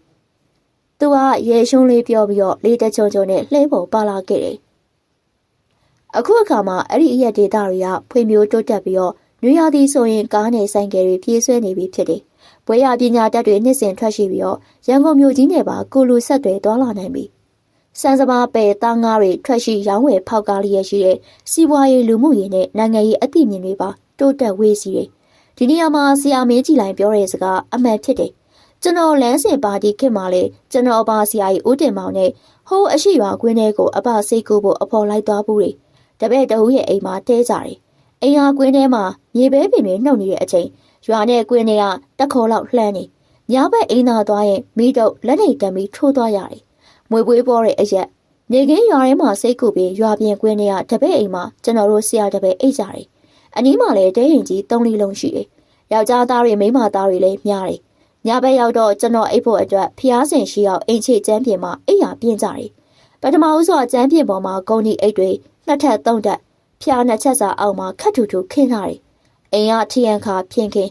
သူကရေရှုံးလေးပြောပြီးတော့လေးတချုံချုံနဲ့လှဲပေါ်ပါလာခဲ့တယ်အခုအခါမှာအဲ့ဒီအရက်ဒေတာတွေကဖွံ့ဖြိုးတိုးတက်ပြီးတော့နွေရာသီဆိုရင်ကားနဲ့ဆိုင်ကယ်တွေပြေးဆွဲနေပြီဖြစ်တယ်။ဘွဲရပညာတတ်တွေနှစ်စဉ်ထွက်ရှိပြီးတော့ရန်ကုန်မြို့ကြီးနဲ့ပါကိုလူဆက်တွေတွာလာနိုင်ပြီ။စံစပါပဲတားငါးတွေထွက်ရှိရောင်းဝယ်ဖောက်ကားလျက်ရှိတဲ့စီးပွားရေးလူမှုရေးနဲ့နိုင်ငံရေးအသိဉာဏ်တွေပါတိုးတက်ဝေးစီတယ်။ဒီနေရာမှာဆရာမင်းကြည်လိုင်ပြောတဲ့စကားအမှန်ဖြစ်တယ်။ကျွန်တော်လမ်းစဉ်ပါတီခေတ်မှာလေကျွန်တော်အပါဆရာကြီးဦးတင်မောင်နဲ့ဟိုးအရှိရွာကွင်းထဲကိုအပစိတ်ကိုဖို့အဖော်လိုက်သွားဘူးလေ။တပည့်တအုပ်ရဲ့အိမ်မှာတဲကြတယ်။အိမ်ဟာကွင်းထဲမှာမြေပဲပင်တွေနှုတ်နေတဲ့အချိန်ရွာနဲ့ကွင်းထဲကတက်ခေါ်လောက်လှမ်းနေညဘက်အိမ်သာသွားရင်မိတော့လက်နေတံပြီးထိုးသွားရတယ်။မွေပွေးပေါ်တဲ့အရက်နေကင်းရွာထဲမှာစိတ်ကူပြီးရွာပြင်ကွင်းထဲကတပည့်အိမ်မှာကျွန်တော်တို့ဆရာတပည့်အိတ်ကြတယ်။အနီးမှာလည်းတဲရင်ကြီး3 လုံးရှိတယ်။ယောက်ျားသားတွေမိန်းမသားတွေလည်းများတယ်။ညဘက်ရောက်တော့ကျွန်တော်အိတ်ဖို့အတွက်ဖျားစင်ရှိအောင်အိမ်ချေကျန်းပြင်မှာအိတ်ရပြင်းကြတယ်။ပထမဦးစွာကျန်းပြင်ပေါ်မှာဂုံဒီအိတ်တွေ2 ထပ်3 ထပ်ဖျား2 ချက်စာအောက်မှာခတ်ထူထူခင်းထားတယ်။အိမ်ကထရန်ခါဖြင်းခင်း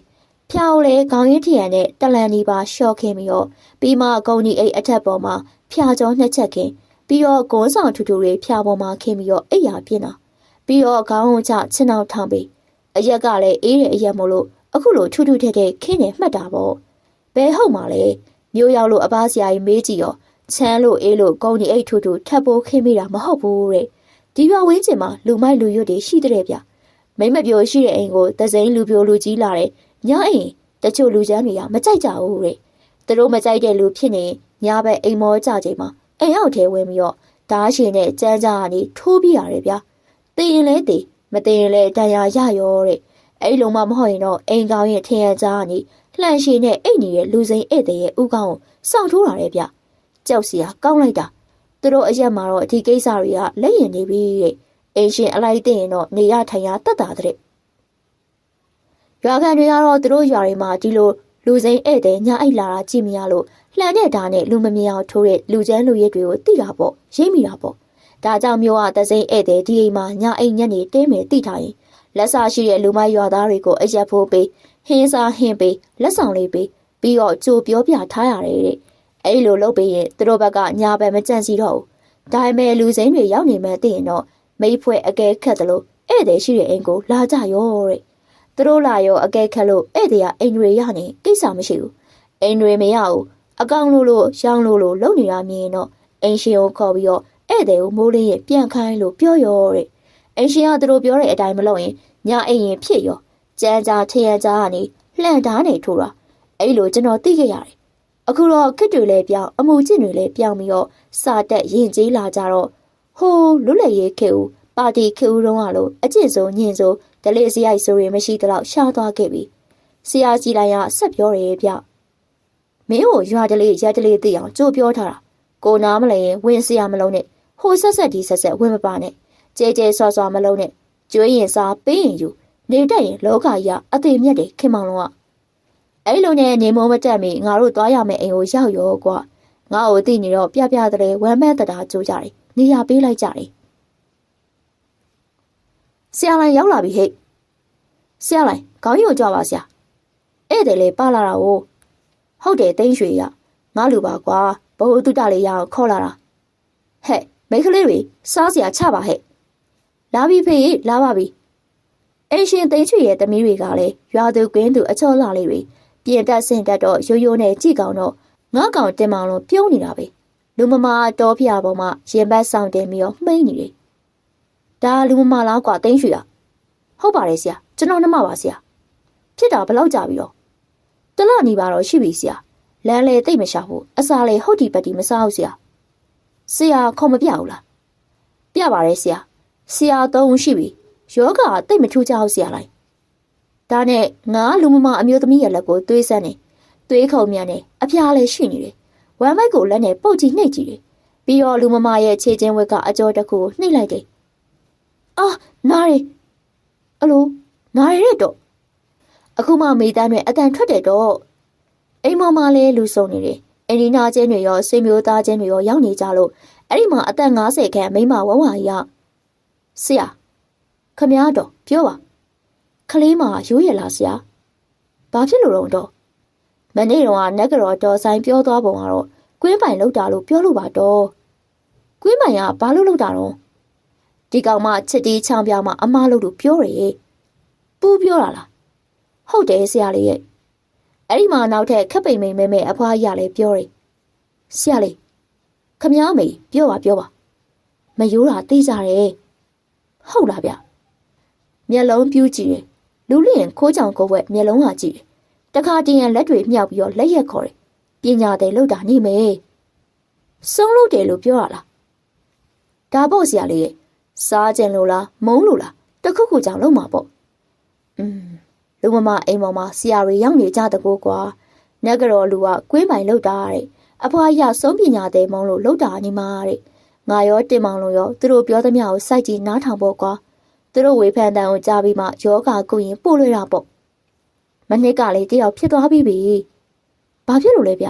ဖျားကိုလည်းခေါင်းရင်းထရန်နဲ့တလန်ဒီပါရှော့ခင်းပြီးတော့ပြီးမှဂုံဒီအိတ်အထက်ပေါ်မှာဖျားကြော2 ချက်ခင်းပြီးတော့ဂုံးဆောင်ထူထူတွေဖျားပေါ်မှာခင်းပြီးတော့အိတ်ရပြင်းတာပြီးတော့ခေါင်းဝချချင်းအောင်ထောင်ပြီးအရက်ကလည်းအေးတဲ့အရက်မို့လို့အခုလိုထူထူထက်ထက်ခင်းနေမှတ်တာပေါ့ဘယ်ဟုတ်မှာလဲမျိုးရောက်လို့အပားဆရာကြီးမေးကြည့်ရောချမ်းလို့အေးလို့ဂုံဒီအိတ်ထူထူထပ်ပိုးခင်းမိတာမဟုတ်ဘူးတဲ့ဒီရွာဝင်းကျင်မှာလူမိုက်လူရွတ်တွေရှိတဲ့ဗျမိမပြိုရှိတဲ့အိမ်ကိုသစိမ်းလူပြိုလူကြီးလာတယ်ညအိမ်တချို့လူချမ်းတွေကမကြိုက်ကြဘူးတဲ့သူတို့မကြိုက်တဲ့လူဖြစ်နေညဘက်အိမ်မောကြချိန်မှာအိမ်အောက်ထဲဝင်ပြီးတော့ဓားရှင်နဲ့ကြမ်းကြကနေထိုးပြရတယ်ဗျတည်ရင်လဲတည်မတည်ရင်လဲတန်ရာရရောတဲ့အဲ့လိုမှမဟုတ်ရင်တော့အိမ်ကောင်းရဲ့ထင်ရကြားကနေလှန်ရှင်နဲ့အိတ်နေတဲ့လူစိမ်းဧည့်သည်ရဲ့ဥကောင်းကိုစောင့်ထိုးတာတဲ့ဗျကြောက်စရာကောင်းလိုက်တာသူတို့အရက်မှာတော့ဒီကိစ္စတွေကလက်ရင်နေပြီတဲ့အင်းရှင်အလိုက်သိရင်တော့နေရထိုင်ရတတ်တာတဲ့ရွာခံတွေကတော့သူတို့ရွာတွေမှာဒီလိုလူစိမ်းဧည့်သည်ညအိတ်လာတာကြည့်မရလို့ လှန်တဲ့ဓာတ်နဲ့လူမမြင်အောင်ထိုးတဲ့လူချမ်းလူရဲတွေကိုတိတာပေါ့ရိပ်မိတာပေါ့ဒါကြောင့်မျိုးကသစိမ်းဧည့်သည်ဒီအိမ်မှာညအိမ်ညနေတင်းမယ်တိထားရင်လက်စားရှိတဲ့လူမိုက်ရွာသားတွေကိုအရက်ဖိုးပေးဟင်းစားဟင်းပေးလက်ဆောင်လေးပေးပြီးတော့ကြိုပြောပြထားရတယ်တဲ့အဲ့လိုလုပ်ပြီးရင်သူတို့ဘက်ကညာဘက်မကြန့်စီတော့ဘူးဒါပေမဲ့လူစိမ်းတွေရောက်နေမှသိရင်တော့မိဖွဲ့အကဲခတ်တယ်လို့ဧည့်သည်ရှိတဲ့အိမ်ကိုလာကြရောတဲ့သူတို့လာရောအကဲခတ်လို့ဧည့်သည်ကအိမ်တွေရနေကိစ္စမရှိဘူးအိမ်တွေမရဘူးအကောင်လို့ရောင်းလို့လုံနေတာမြင်တော့အိမ်ရှင်ကိုခေါ်ပြီးတော့ဧည့်သည်ကိုမိုးလေးရင်ပြန်ခိုင်းလို့ပြောရောတဲ့အိမ်ရှင်ကသူတို့ပြောတဲ့အတိုင်းမလုပ်ရင်ညအိမ်ရင်ဖြစ်ရောကြမ်းကြားထရန်ကြားကနေလှန်ဓာတ်နေထိုးတာအဲ့လိုကျွန်တော်သိခဲ့ရတယ်အခုတော့ခစ်တွေလည်းပြောင်းအမှုကျင့်တွေလည်းပြောင်းပြီးတော့စာတက်ရင်ကျေးလာကြတော့ဟိုလွတ်လပ်ရေးခေဦးပါတီခေဦးတုန်းကလို့အကျင့်ဆုံးညင်ဆုံးဒလေးစရိုက်ဆိုရင်မရှိတော့ရှားသွားခဲ့ပြီဆရာကြီးလိုက်ရဆက်ပြောတယ်ဗျမင်းကိုရွာဒလေးရက်ဒလေးသိအောင်ကြိုးပြောထားတာကိုနားမလဲရင်ဝင်စရာမလုံးနဲ့ဟိုဆက်ဒီဆက်ဝင်မပါနဲ့ကြဲကြဲဆွာဆွာမလုံးနဲ့ကျွေးရင်စားပေးရင်ယူနေတတ်ရင်လောကကြီးအသေးမြတ်တယ်ခင်မောင်လုံးကအဲ့လိုနဲ့နေမိုးမတက်မီငါတို့သွားရမယ့်အိမ်ကိုရောက်ရောကွာငါ့ကိုသိနေတော့ပြပြတဲ့ဝမ်းမဲ့တတာကြိုးကြတယ်နေရပေးလိုက်ကြတယ်ဆရာလိုက်ရောက်လာပြီဟဲ့ဆရာလိုက်ခေါင်းရုံကြွပါဆရာဧည့်သည်လေးပါလာတာဟုတ်တယ်သိန်းရွှေရငါလူပါကွာဘဟုတုတလေးရအောင်ခေါ်လာတာဟဲ့မိခလေးတွေစားစရာချပါဟဲ့လာပြီဖေးလာပါပြီအိမ်ရှင်သိန်းရွှေရဲ့သမီးတွေကလည်းရွာသူကွင်းသူအချော့လာလေးတွေပြင်တက်ဆင်တက်တော့ရိုးရိုးနဲ့ကြည့်ကောင်းတော့ငါကောင်တင်မောင်လုံးပြုံးနေတာပဲလူမမာတော်ဖျားပေါ်မှာရင်ဘတ်ဆောင်တင်ပြီးတော့မှိန်နေတယ်ဒါလူမမာလားကွာသိန်းရွှေရဟုတ်ပါတယ်ဆရာကျွန်တော်နှမပါဆရာဖြစ်တာဘလောက်ကြာပြီတော့တလနီပါတော့ရှိပြီဆရာလမ်းလေတိတ်မရှာဘူးအစာလေဟုတ်ဒီပတ်ဒီမစားဘူးဆရာခေါ်မပြဘူးလားပြပါတယ်ဆရာသုံးရှိပြီယောဂတိတ်မထူးကြဘူးဆရာလိုက်ဒါနဲ့ငါလူမမအမျိုးသမီးရဲ့လက်ကိုသွေးဆန်းနေသွေးခုံမြန်နေအဖျားလည်းရှိနေတယ်ဝမ်းမိုက်ကိုလက်နဲ့ပုတ်ကြည့်နှိပ်ကြည့်တယ်ပြီးတော့လူမမရဲ့ခြေချင်းဝက်ကအကျော်တစ်ခုနှိပ်လိုက်တယ်အာနားရီအလိုနားရီတော့အခုမှမိသားနဲ့အတန်ထွက်တယ်တော့အိမ်မလည်းလူစုံနေတယ်အင်ဒီနာချင်းတွေရောဆွေမျိုးသားချင်းတွေရောရောက်နေကြလို့အဲ့ဒီမှာအသက်50ခန့်မိမဝဝကြီးကဆရာခမရတော့ပြောပါခလေးမရိုးရလားဆရာဘာဖြစ်လို့တော့မနေ့တော့နက်ကတော့တော်ဆိုင်ပြောသွားပုံကတော့ကွင်းပိုင်လောက်တာလို့ပြောလို့ပါတော့ကွင်းပိုင်ကဘာလို့လောက်တာတော့ဒီကောင်မချစ်တီးချောင်းပြမအမားလို့ပြောတယ်ပူပြောတာလားဟုတ်တယ်ဆရာလေးရဲ့အဲ့ဒီမှာနောက်ထပ်ခက်ပိန်မိန်မဲအဖွားရလည်းပြောတယ်ဆရာလေးခမ ्या မေပြောပါမယိုးတာသိကြတယ်ဟုတ်လားဗျမျက်လုံးပြူးကြည့်တယ်လူလျင်ခိုးကြောင်ကိုဝက်မျက်လုံးကကြည့်တယ်တခါတည်းရန်လက်တွေမြောက်ပြီးတော့လက်ရက်ခေါ်တယ်ပညာတယ်လို့တာနေမယ်ဆုံးလို့တယ်လို့ပြောရလားဒါပေါ့ဆရာလေးရဲ့စားကြင်လို့လားမုန်းလို့လားတခုခုကြောင့်လုံးမှာပေါ့လူမမအိမ်ပေါ်မှာဆရာတွေရောက်နေကြတကူကွာနက်ကတော့လူကကွင်းပိုင်လောက်တာတဲ့အဖွားရဆုံးပညာတယ်မုန်းလို့လောက်တာနေမှာတဲ့ငါရောတင်မောင်လို့ရောသူတို့ပြောသမျှကိုစိုက်ကြည့်နားထောင်ဖို့ကွာသူတို့ဝေဖန်တန်ကိုကြားပြီးမှယောဂကုရင်ပို့လွှဲတာပေါ့မနစ်ကလေးတယောက်ဖြစ်သွားပြီဘာဖြစ်လို့လဲဗျ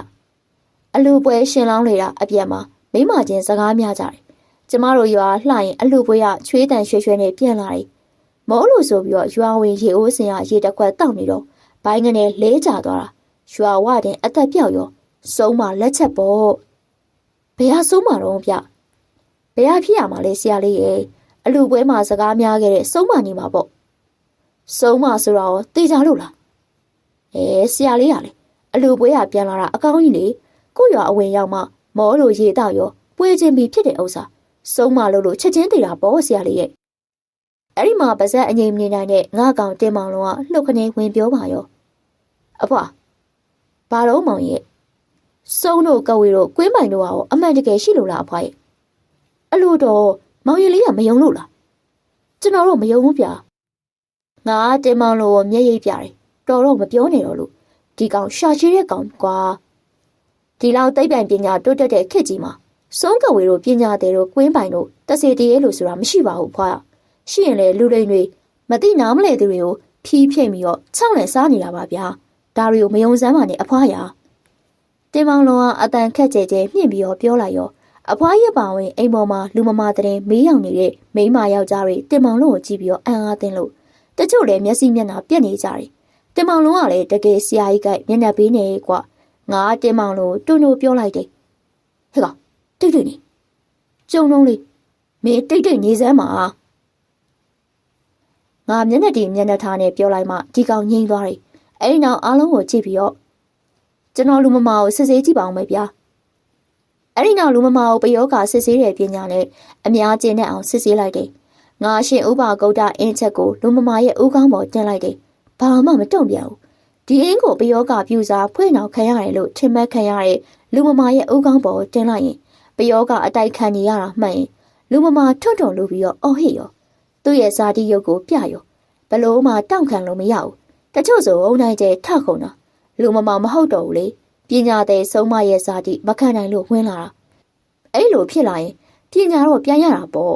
အလူပွဲရှင်လောင်းလေတာအပြက်မှာမိမချင်းစကားများကြတယ်ကျမတို့ရွာလှရင်အလူပွဲကချွေးတန်ရွှဲရွှဲနဲ့ပြန်လာတယ်မောလို့ဆိုပြီးတော့ရွာဝင်ရေအိုးစင်ကရေတစ်ခွက်တောက်နေတော့ဘိုင်းကနေလဲကျသွားတာရွာဝတင်အသက်ပြောက်ရောဆုံးမလက်ချက်ပေါ့ဘယ်ဟာဆုံးမတော့ဗျဘယ်ဟာဖြစ်ရမှာလဲဆရာလေးရဲ့အလူပွဲမှာစကားများခဲ့တဲ့ဆုံးမနေမှာပေါ့ဆုံးမဆိုတော့တေချာလို့လားဆရာလေးကလေအလူပွဲကပြန်လာတာအကောင်းကြီးလေကိုရွာအဝင်ရောက်မှမောလို့ရေတောက်ရောပွဲချင်းပြီးဖြစ်တဲ့ဥစ္စာဆုံးမလို့ချက်ချင်းတည်တာပေါ့ဆရာလေးရဲ့အဲ့ဒီမှာပါဇက်အငိမ်နေနိုင်တဲ့ငါကောင်တင်မောင်လုံးကလှုပ်ခနေဝင်ပြောပါရောအဖွာဘာတော့မောင်ရဲ့စုံတို့ကဝေတို့ကွင်းပိုင်တို့ရောအမှန်တကယ်ရှိလို့လားအဖွာရဲ့အဲ့လိုတော့မောင်ရလေးကမယုံလို့လားကျွန်တော်တို့မယုံဘူးဗျာငါတင်မောင်လို့မျက်ရည်ပြတယ်တော်တော့မပြောနေတော့လို့ဒီကောင်ရှာချီတဲ့ကောင်ကွာဒီလောက်သိပ္ပံပညာတိုးတက်တဲ့ခေတ်ကြီးမှာစုံကဝေတို့ပညာသည်တို့ကွင်းပိုင်တို့တစေတည်းလို့ဆိုတာမရှိပါဘူးဖွာရှိရင်လေလူလိန်တွေမသိနားမလဲသူတွေကိုဖြီးဖိတ်ပြီးတော့ခြောက်လန့်စားနေတာပါဗျာဒါတွေကိုမယုံစမ်းပါနဲ့အဖွားရတ တင်မောင်လွန်ကအတန်ခက်ကြဲကြဲမြင့်ပြီးတော့ပြောလိုက်ရောအဖွားရပါဝင်အိမ်ပေါ်မှာလူမမာတဲ့မေးရောက်နေတဲ့မိန်းမယောက်ျားတွေတင်မောင်လွန်ကိုကြည့်ပြီးတော့အံ့အားသင့်လို့တချို့လည်းမျက်စိမျက်နှာပြက်နေကြတယ်တင်မောင်လွန်ကလည်းတကယ်ဆရာကြီးကမျက်နှာပေးနေကွာငါတင်မောင်လွန်တွန်းတွန်းပြောလိုက်တယ်ဟဲ့ကောင်တိတ်တိတ်နေကျုံလုံးလေးမင်းတိတ်တိတ်နေစမ်းမှာငါမျက်နှာတီမျက်နှာထားနဲ့ပြောလိုက်မှဒီကောင်ငြိမ်သွားတယ်အဲ့ဒီနောက်အားလုံးကိုကြည့်ပြီးတော့ကျွန်တော်လူမမာကိုစစ်ဆေးကြည့်ပါအောင်မယ်ဗျာအဲ့ဒီနောက်လူမမာကိုပယောဂစစ်ဆေးတဲ့ပညာနဲ့အများကျင့်တဲ့အောင်စစ်ဆေးလိုက်တယ်ငါရှင်ဥပဂုတ်တအင်းချက်ကိုလူမမာရဲ့ဦးခေါင်းပေါ်တင်လိုက်တယ်ဘာမှမတုံ့ပြန်ဘူးဒီအင်းကိုပယောဂပြူစားဖွင့်အောင်ခံရတယ်လို့ထင်မှတ်ခံရတဲ့လူမမာရဲ့ဦးခေါင်းပေါ်တင်လိုက်ရင်ပယောဂအတိုက်ခံနေရတာမှန်ရင်လူမမာထွတ်ထုံလို့ပြီးတော့အော်ဟစ်ရောသူ့ရဲ့ဇာတိရုပ်ကိုပြရောဘလို့မှတောင့်ခံလို့မရဘူးတချို့ဆိုအုံနိုင်ကျဲထခုံတာလူမမာမဟုတ်တော့ဘူးလေပညာတဲ့ဆုံးမရဲ့ဇာတိမခံနိုင်လို့ဝင်လာတာအဲ့လိုဖြစ်လာရင်ပညာတော့ပြန်ရတာပေါ့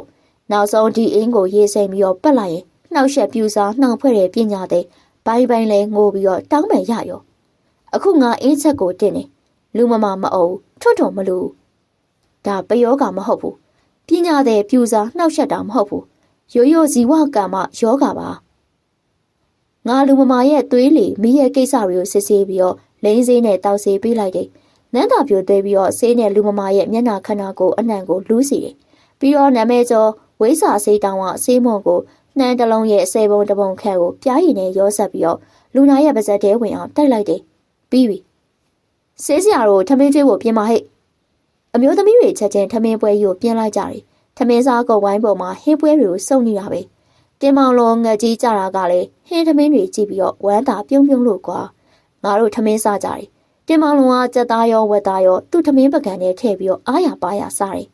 နောက်ဆုံးဒီအင်းကိုရေးစိမ်ပြီးတော့ပတ်လိုက်ရင်နှောက်ယှက်ပြူစားနှောင်ဖွဲ့တဲ့ပညာတဲ့ဘိုင်းဘိုင်းလဲငိုပြီးတော့တောင်းပန်ရရောအခုငါအင်းချက်ကိုတင်နေလူမမာမအုံထွတ်ထုံမလို့ဒါပယောဂမဟုတ်ဘူးပညာတဲ့ပြူစားနှောက်ယှက်တာမဟုတ်ဘူးရိုးရိုးဇီဝကံမယောဂပါငါလူမမာရဲ့သွေးလီမိရဲ့ကိစ္စတွေကိုစစ်ဆေးပြီးတော့လိန်စေးနဲ့တောက်ဆေးပေးလိုက်တယ်နန်းတာပြိုသွေးပြီးတော့ဆေးနဲ့လူမမာရဲ့မျက်နှာခန္ဓာကိုအနှံကိုလူးစီတယ်ပြီးတော့နာမည်ကျော်ဝိစာဆေးတောင်းကဆေးမုံကိုနှမ်းတစ်လုံးရဲ့ဆယ်ပုံတစ်ပုံခန့်ကိုပြားရည်နဲ့ရောဆက်ပြီးတော့လူနာရဲ့ပါးစပ်ထဲဝင်အောင်တိုက်လိုက်တယ်ပြီးပြီဆေးစရာတို့ထမင်းကျွေးဖို့ပြင်ပါဟဲ့အမျိုးသမီးတွေချက်ချင်းထမင်းပွဲကြီးကိုပြင်လိုက်ကြတယ်ထမင်းစားကုတ်ဝိုင်းပေါ်မှာဟင်းပွဲတွေကိုစုံနေတာပဲတင်မောင်လုံးငှက်ကြီးကြတာကလည်းဟင်းထမင်းတွေကြည့်ပြီးတော့ဝမ်းသာပြုံးပြုံးလို့ကွာငါတို့ထမင်းစားကြတယ်တင်မောင်လုံးကကြက်သားရောဝက်သားရောသူ့ထမင်းပကံနဲ့ထည့်ပြီးတော့အားရပါရစားတယ်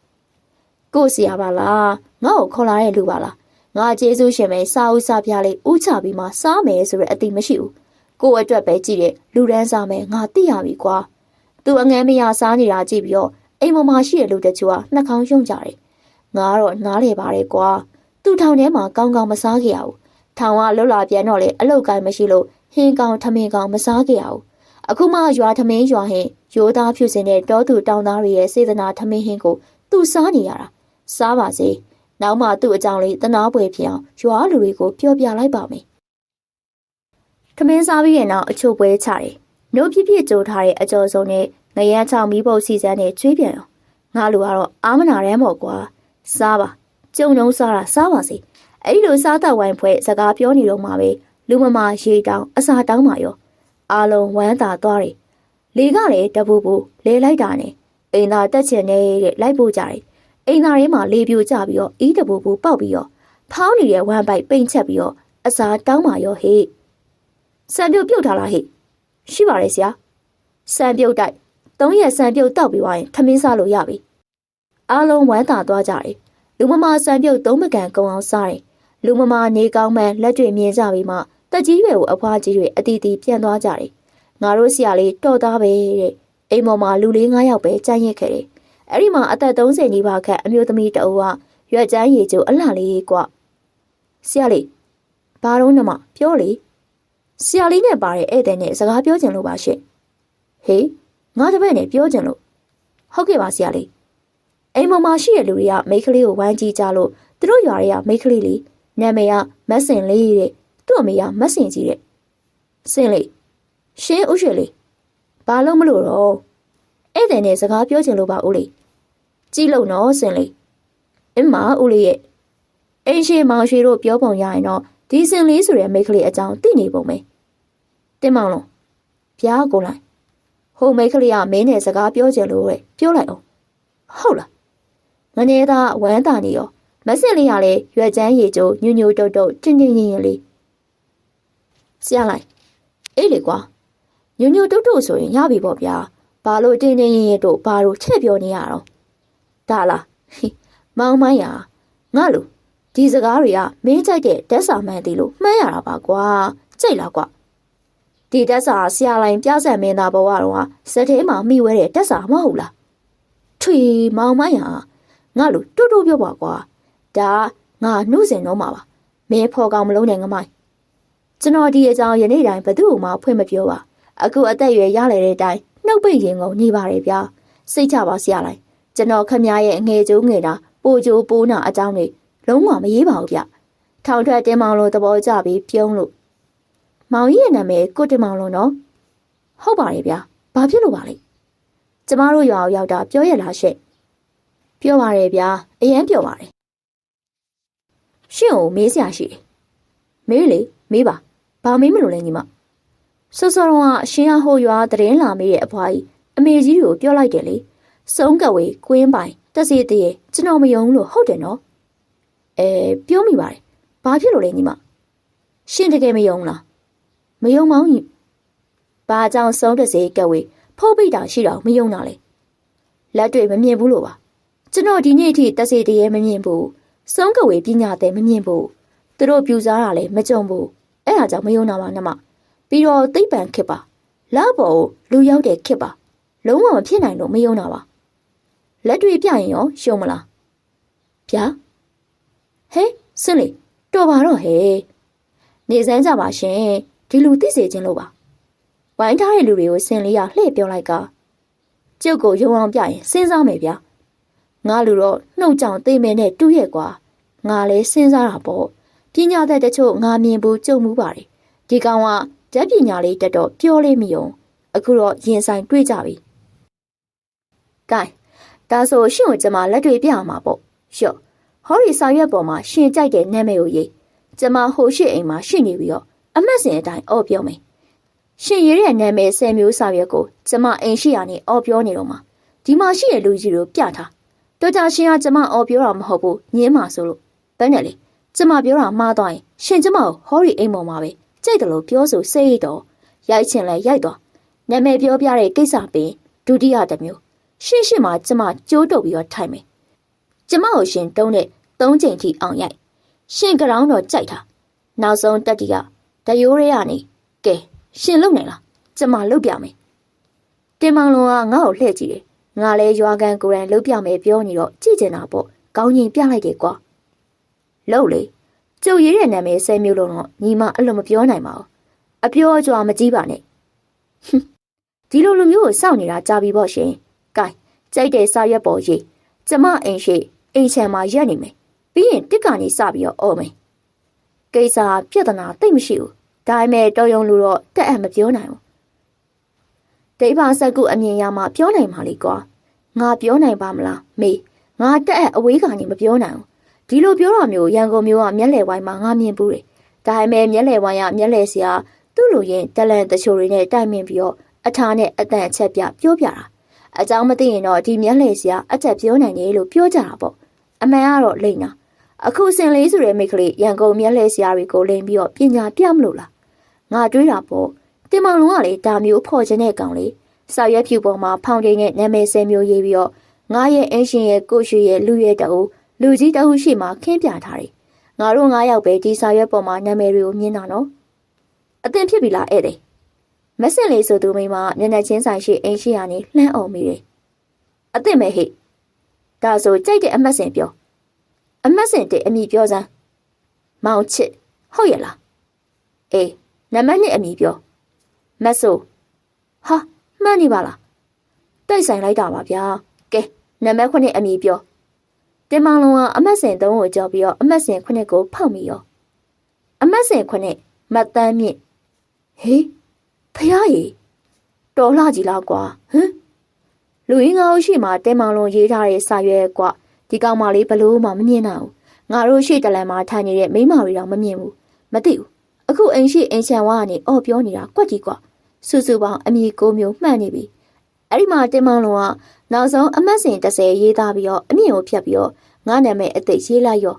ကို့စီရပါလားငါ့ကိုခေါ်လာတဲ့လူပါလားငါကျေးဇူးရှင်ပဲစားဦးစားပြလေးဥချပြီးမှစားမယ်ဆိုတဲ့အတိမရှိဘူးကို့အတွက်ပဲကြည့်တဲ့လူတန်းစားမယ်ငါသိရပြီကွာသူအငန်းမရစားနေတာကြည့်ပြီးတော့အိမ်ပေါ်မှာရှိတဲ့လူတချို့ကနှာခေါင်းရှုံကြတယ်ငါတော့နားလေပါတယ်ကွာသူ့ထောင်ထဲမှာကောင်းကောင်းမစားခဲ့ရဘူးထောင်ကလွတ်လာပြန်တော့လေအလုတ်ကိုင်းမရှိလို့ဟင်းကောင်းထမင်းကောင်းမစားခဲ့ရဘူးအခုမှရွာထမင်းရွာဟင်းရိုးသားဖြူစင်တဲ့တောသူတောင်သားတွေရဲ့စေတနာထမင်းဟင်းကိုသူစားနေရတာစားပါစေနောက်မှသူ့အကြောင်းလေးတနာပွဲဖြစ်အောင်ရွာလူတွေကိုပြောပြလိုက်ပါမယ်ထမင်းစားပြီးရဲ့နောက်အချို့ပွဲချတယ်နှုတ်ပြပြကြိုးထားတဲ့အကျော်စုံနဲ့ငရမ်းချောင်းမီးပုတ်စီစမ်းနဲ့ကျွေးပြန်အောင်ငါလူကတော့အာမနာရမ်းပေါ့ကွာစားပါကျုံလုံးစားတာစားပါစေအဲ့လိုစားတော့ဝိုင်းဖွဲစကားပြောနေတော့မှပဲလူမမာရေတောင်းအစာတောင်းပါရောအားလုံးဝမ်းသာသွားတယ်လေကလည်းတပူပူလဲလိုက်တာနဲ့အိမ်သာတက်ချင်နေတဲ့လိုက်ပို့ကြတယ်အိမ်သာထဲမှာလေပြိုကျပြီးတော့အီးတပူပူပေါက်ပြီးတော့ဖောင်းနေတဲ့ဝမ်းပိုက်ပိန်ချက်ပြီးတော့အစာတောင်းပါရောဟေ့စံပြုတ်ပြုတ်ထားလားဟေ့ရှိပါတယ်ဆရာစံပြုတ်တိုက်3ရက်စံပြုတ်တောက်ပြီးသွားရင်ထမင်းစားလို့ရပြီအားလုံးဝမ်းသာသွားကြတယ်လူမမာစံပြုတ်3ပကံကုံအောင်စားတယ်လူမမာနေကောင်းမှလက်တွေမြင်ကြပြီးမှတက်ကြီးတွေကိုအဖွားကြီးတွေအတီးတီးပြန်သွားကြတယ်ငါတို့ဆရာလေးတော်သားပဲတဲ့အိမ်ပေါ်မှာလူလေး9ယောက်ပဲကြမ်းရစ်ခဲ့တယ်အဲ့ဒီမှာအသက်30နီးပါးခန့်အမျိုးသမီးတအုပ်ကရွက်ကျန်းရည်ကျိုးအလှလေးကွဆရာလေးဘာတော့နမပြောလေဆရာလေးနဲ့ပါတဲ့ဧည့်သည်နဲ့စကားပြောချင်လို့ပါရှင့်ဟေးငါတပည့်နဲ့ပြောချင်လို့ဟုတ်ကဲ့ပါဆရာလေးအိမ်ပေါ်မှာရှိတဲ့လူတွေကမိန်းကလေးကိုဝိုင်းကြည့်ကြလို့သူတို့ရွာတွေကမိန်းကလေးလေးနာမည်ကမတ်စင်လေးတဲ့သူ့အမေကမတ်စင်ကြီးတဲ့စင်လေးရှင်းဥရွှေလေးဘာလို့မလို့တော့ဧည့်သည်နဲ့စကားပြောချင်လို့ပါဦးလေးကြည့်လို့နော်စင်လေးအမဦးလေးရဲ့အိမ်ရှိမောင်ရွှေတို့ပြောပုံရရင်တော့ဒီစင်လေးဆိုတဲ့မိန်းကလေးအကြောင်းသိနေပုံပဲတင်မောင်လုံးပြားကိုလိုက်ဟိုမိန်းကလေးကမင်းနဲ့စကားပြောချင်လို့တဲ့ပြောလိုက်အောင်ဟုတ်လားငနေသားဝမ်းသာနေရောမဆင်လေးရလဲရွက်ကျန်းရည်ကျိုးညူညူတုတ်တုတ်တင်းတင်းရင်ရင်လေးဆရာလိုက်အေးလေကွာညူညူတုတ်တုတ်ဆိုရင်ရပြီပေါ့ဗျာဘာလို့တင်းတင်းရင်ရင်တို့ဘာလို့ချက်ပြောနေရတော့ဒါလားမောင်မိုင်းရငါလူဒီစကားတွေကမင်းကြိုက်တဲ့ဓာတ်စာမှန်သေးလို့မှန်းရတာပါကွာကြိတ်လားကွာဒီဓာတ်စာဆရာလိုင်းပြဆက်မင်းသားဘဝတော့စက်ထဲမှာမိဝဲတဲ့ဓာတ်စာမဟုတ်လားထွေမောင်မိုင်းရငါလူတူတူပြောပါကွာဒါငါနှုတ်စင်တော့မှာပါမင်းဖော်ကောင်မလုံးနဲ့ငမိုင်းကျွန်တော်ဒီအကြောင်းယနေ့တိုင်းဘသူ့မှဖွင့်မပြောပါအခုအသက်ရွယ်ရလာတဲ့အတိုင်း နှုတ်ပိတ်ရင်ကုန်နေပါတယ်ဗျာစိတ်ချပါဆရာလိုက်ကျွန်တော်ခမရဲ့အငယ်ကျိုးငယ်တာပိုကျိုးပိုးနာအကြောင်းတွေလုံးဝမရေးပါဘူးဗျထောင်ထွက်တင်မောင်လိုသဘောကျပြီးပြုံးလို့မောင်ကြီးရဲ့နာမည်ကိုတင်မောင်လိုနော်ဟုတ်ပါတယ်ဗျာဘာဖြစ်လို့ပါလဲကျမတို့ရွာရောက်တာပြောရလားရှင့်ပြောပါတယ်ဗျာအရင်ပြောပါတယ်ရှင့်ကိုမေးစရာရှိတယ်မေးလေမေးပါဘာမေးမလို့လဲညီမစောစောတော့အရှင်အဟိုရွာသတင်းလာမေးတဲ့အဖွားကြီးအမေကြီးကိုပြောလိုက်တယ်လေစုံကဝေးကွင်းပိုင်တက်စီတည်းကျွန်တော်မယုံလို့ဟုတ်တယ်နော်ပြောမိပါတယ်ဘာဖြစ်လို့လဲညီမရှင်တကယ်မယုံလားမယုံမောင်းကြီးဘာကြောင့်စုံတက်စီကဝေးဖုတ်ပိတ်တာရှိတော့မယုံတာလေလက်တွေမမြင်ဘူးလို့ပါကျွန်တော်ဒီနေ့အထိတက်စီတည်းမမြင်ဘူးစုံကဝေးပညာတဲ့မမြင်ဘူးသူတို့ပြူစားတာလည်းမကြုံဘူးအဲ့ဒါကြောင့်မယုံတာပါနှမပြီးတော့သိပ္ပံခစ်ပါလောက်ပေါ်လူရောက်တဲ့ခစ်ပါလုံးဝမဖြစ်နိုင်လို့မယုံတာပါလက်တွေပြရင်ရောရှုံမလားဗျာဟဲ့စင်လေတော်ပါတော့ဟဲ့နေစမ်းကြပါရှင်ဒီလူသိစေခြင်းလို့ပါဝိုင်းထားတဲ့လူတွေကိုစင်လေးရလှည့်ပြောလိုက်ကကျုပ်ကိုယုံအောင်ပြရင်စဉ်းစားမယ်ဗျာငါလူတော့နှုတ်ကြောင်သိမယ်နဲ့တူးရဲ့ကွာငါလည်းစဉ်းစားတာပေါ့ပညာတတ်တချို့ငါမြင်ဘူးကြုံမှုပါတယ်ဒီကောင်ကဓာတ်ပညာလေးတက်တော့ပြောလေးမယုံအခုတော့ရင်ဆိုင်တွေ့ကြပြီကဲဒါဆိုရှင်ကိုကျမလက်တွေပြအောင်ပါပေါ့ရှော့ဟောဒီဆောင်ရွက်ပေါ်မှာရှင်ကြိုက်တဲ့နာမည်ကိုရေးကျမဟိုရှိအိမ်မှာရှိနေပြီးတော့အမတ်စင်အတိုင်းအော်ပြောမယ်ရှင်ရေးတဲ့နာမည်10မျိုးဆောင်ရွက်ကိုကျမအိမ်ရှိရနေအော်ပြောနေတော့မှာဒီမှာရှိတဲ့လူကြီးတို့ပြထားတော်ကြရှင်ကကျမအော်ပြောတာမဟုတ်ဘူးညင်းမှာဆိုလို့ဘယ်နဲ့လဲကျမပြောတာမှားသွားရင်ရှင်ကျမကိုဟောဒီအိမ်ပေါ်မှာပဲကြိုက်တယ်လို့ပြောဆိုစိတ်တော့ရိုက်ချင်လဲရိုက်သွားနာမည်ပြောပြတဲ့ကိစ္စပြီးဒုတိယတစ်မျိုးရှင်းမှာကျမကြိုးတုပ်ပြီးတော့ထိုင်မယ်ကျမကိုရှင်တုံးတဲ့3ချိန်ထိအောင်ရိုက်ရှင်ကရောင်းတော့ကြိုက်တာနောက်ဆုံးတက်တီကတရိုးရဲကနေကဲရှင်လုံနိုင်လားကျမလုတ်ပြမယ်တင်မောင်လွန်ကငါ့ကိုလှည့်ကြည့်တယ်ငါလဲရွာကန်ကိုယ်တိုင်လုတ်ပြမယ်ပြောနေတော့ကြည့်ကျင်တာပေါ့ကောင်းရင်ပြလိုက်တယ်ကွာလုတ်လေကျုပ်ရေးတဲ့နာမည်10မျိုးလုံးတော့ညီမအဲ့လိုမပြောနိုင်ပါဘူးအပြောအကြွားမကြီးပါနဲ့ဒီလိုလူမျိုးကိုစောင့်နေတာကြာပြီပေါ့ရှင်ကဲကြိုက်တဲ့စာရွက်ပေါ်ရေးကျမအိမ်ရှိအိမ်ချမ်းမှာရက်နေမယ်ပြီးရင်တစ်ကနေစပြီးတော့အော်မယ်ကိစ္စပြဿနာသိမ့်မရှိဘူးဒါပေမဲ့တော်ရုံလူတော့တက်အပ်မပြောနိုင်ဘူးဒိဗ္ဗစကုအမြင်ရမှပြောနိုင်ပါလေကွာငါပြောနိုင်ပါမလားမေငါတက်အပ်အဝေးကနေမပြောနိုင်ဘူးဒီလိုပြောတာမျိုးရန်ကုန်မျိုးကမျက်လှည့်ဝိုင်းမှာငါမြင်ဘူးတယ်ဒါပေမဲ့မျက်လှည့်ဝိုင်းကမျက်လှည့်စရာသူ့လိုရင်တလန်တချို့တွေနဲ့တိုင်ပင်ပြီးတော့အထာနဲ့အတန်အချက်ပြပြောပြတာအကြောင်းမသိရင်တော့ဒီမျက်လှည့်စရာအချက်ပြောနိုင်တယ်လို့ပြောကြတာပေါ့အမှန်ကတော့လိမ့်နာအခုစင်လေးဆိုတဲ့မိတ်ကလေးရန်ကုန်မျက်လှည့်စရာတွေကိုလိမ့်ပြီးတော့ပညာပြမလို့လားငါတွေးတာပေါ့တင်မောင်လုံးကလေဒါမျိုးဖော်ခြင်းတဲ့ကောင်လေးစာရွက်ဖြူပေါ်မှာဖောင်တိန်နဲ့နာမည်10မျိုးရေးပြီးတော့ငါရဲ့အင်းရှင်ရဲ့ကိုရွှေရဲ့လူရဲ့တအုပ်လူကြီးတအုပ်ရှိမှခင်းပြထားတယ်ငါတို့9ယောက်ပဲဒီစာရွက်ပေါ်မှာနာမည်တွေကိုမြင်တာနော်အသင်ဖြစ်ပြီလားဧည့်သည်မဆင်လေးဆိုသူမိမမျက်နှာချင်းဆိုင်ရှိအိမ်ရှိရနေလှမ်းအောင်မိတယ်အသင်မဲ့ဟိဒါဆိုကြိုက်တဲ့အမှတ်စဉ်ပြောအမှတ်စဉ်တဲ့အမိပြောစမ်းမောင်ချစ်ဟုတ်ရဲ့လားအေးနံပါတ်2အမိပြောမတ်ဆိုဟာမှန်နေပါလားတိုက်ဆိုင်လိုက်တာပါဗျာကဲနံပါတ်9အမိပြောတင်မောင်လုံးကအမှတ်စဉ်3ကိုကြောက်ပြီးတော့အမှတ်စဉ်9ကိုဖောက်မိရောအမှတ်စဉ်9မတ်တန်းမြင့်ဟေးဖယားကြီးတော်လှကြီးလားကွာဟမ်လူရင်းငါ့ရှိမှတင်မောင်လုံးရေးထားတဲ့စာရွက်ကွာဒီကောင်မလေးဘလို့မှမမြင်နိုင်ဘူးငါတို့ရှေ့တလန်မှာထိုင်နေတဲ့မိမတွေတော့မမြင်ဘူးမသိဘူးအခုအိမ်ရှိအိမ်ချန်ဝါကနေအော်ပြောနေတာကွက်ကြီးကွာစူစူပေါင်းအမီ9မျိုးမှန်နေပြီအဲ့ဒီမှာတင်မောင်လုံးကနောက်ဆုံးအမှတ်စဉ်30ရေးသားပြီးတော့အမြင့်ကိုဖြတ်ပြီးတော့ငါနာမည်အသိရေးလိုက်ရော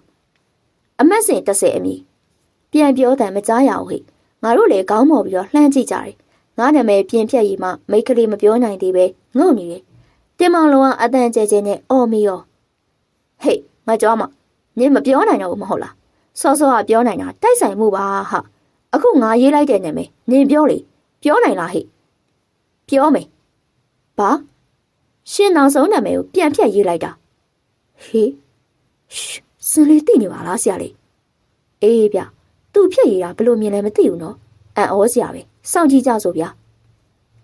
အမှတ်စဉ်30အမီပြန်ပြောတယ်မကြားရဘူးဟိငါတို့လည်းခေါင်းမော်ပြီးတော့လှမ်းကြည့်ကြတယ်ငါနာမည်ပြင်ဖြတ်ရေးမှမိတ်ကလေးမပြောနိုင်သေးပဲငုံနေတယ်တင်မောင်လုံးကအတန်ကျဲကျဲနဲ့အော်မီရောဟေးငါကြောမနင်မပြောနိုင်တော့ဘူးမဟုတ်လားစောစောကပြောနိုင်တာတိုက်ဆိုင်မှုပါဟာအခုငါရေးလိုက်တဲ့နာမည်နင်ပြောလေပြောနိုင်လားဟိပြောမယ်ဘာရှင်နောက်ဆုံးနာမည်ကိုပြန်ဖြတ်ရေးလိုက်တာဟေးစင်လေးသိနေပါလားဆရာလေးအေးဗျသူ့ဖြတ်ရေးတာဘယ်လိုမြင်လဲမသိဘူးနော်အံ့ဩစရာပဲစောင့်ကြည့်ကြဆိုဗျာ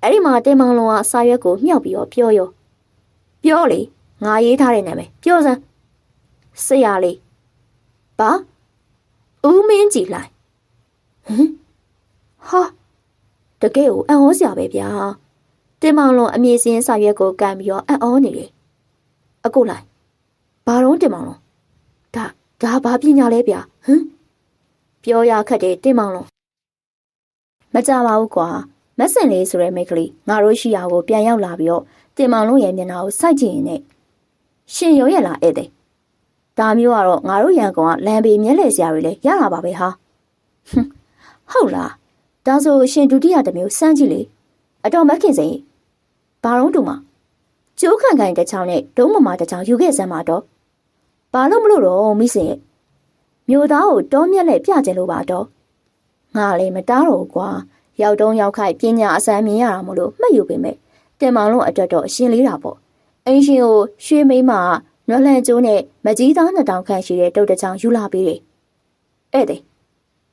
အဲ့ဒီမှာတင်မောင်လုံးကစာရွက်ကိုမြှောက်ပြီးတော့ပြောလေငါရေးထားတဲ့နာမည်ပြောစမ်းဆရာလေးဘာဦးမင်းကြည်လိုက်ဟာတကယ်ကိုအံ့ဩစရာပဲဗျာတင်မောင်လုံးအမည်စင်းစာရွက်ကိုကန်ပြီးတော့အံ့ဩနေတယ်အခုလိုက်ဘာတော့တင်မောင်လုံးဒါဘာပညာလဲဗျာပြောရခက်တယ်တင်မောင်လုံးမကြပါဘူးကွာမက်ဆင်လေးဆိုတဲ့မိတ်ကလေးငါတို့ရှိရာကိုပြန်ရောက်လာပြီးတော့တင်မောင်လုံးရဲ့မျက်နှာကိုစိုက်ကြည့်ရင်နဲ့ရှင်ရုံရလားဧည့်သည်ဒါမျိုးကတော့ငါတို့ရန်ကုန်ကလမ်းဘေးမျက်လှည့်စရာတွေလည်းရတာပါပဲဟာဟုတ်လားဒါဆိုရှင်ဒုတိယတစ်မျိုးစမ်းကြည့်လေအတော်မခင်စိန်ဘာတော့တူမှာကျိုးခံခိုင်တစ်ချောင်းနဲ့ဒုံးမမတစ်ချောင်းယူခဲ့စမ်းပါတော့ဘာလို့မလို့တော့မိစင်ရဲ့မြို့သားကိုတောမျက်လှည့်ပြကြလို့ပါတော့ငါလည်းမတားတော့ကွာရောက်တုံးရောက်ခိုက်ပညာအစမ်းမြင်ရတာမလို့မှတ်ယူပေမဲ့တင်မောင်လုံးအတွက်တော့အရှင်လေးတာပေါ့အင်းရှင်ကိုရွှေမိန်းမနွက်လန့်ကျိုးနဲ့မကြီးသား2000ခန့်ရှိတဲ့တုတ်တချောင်းယူလာပေးတယ်ဧည့်သည်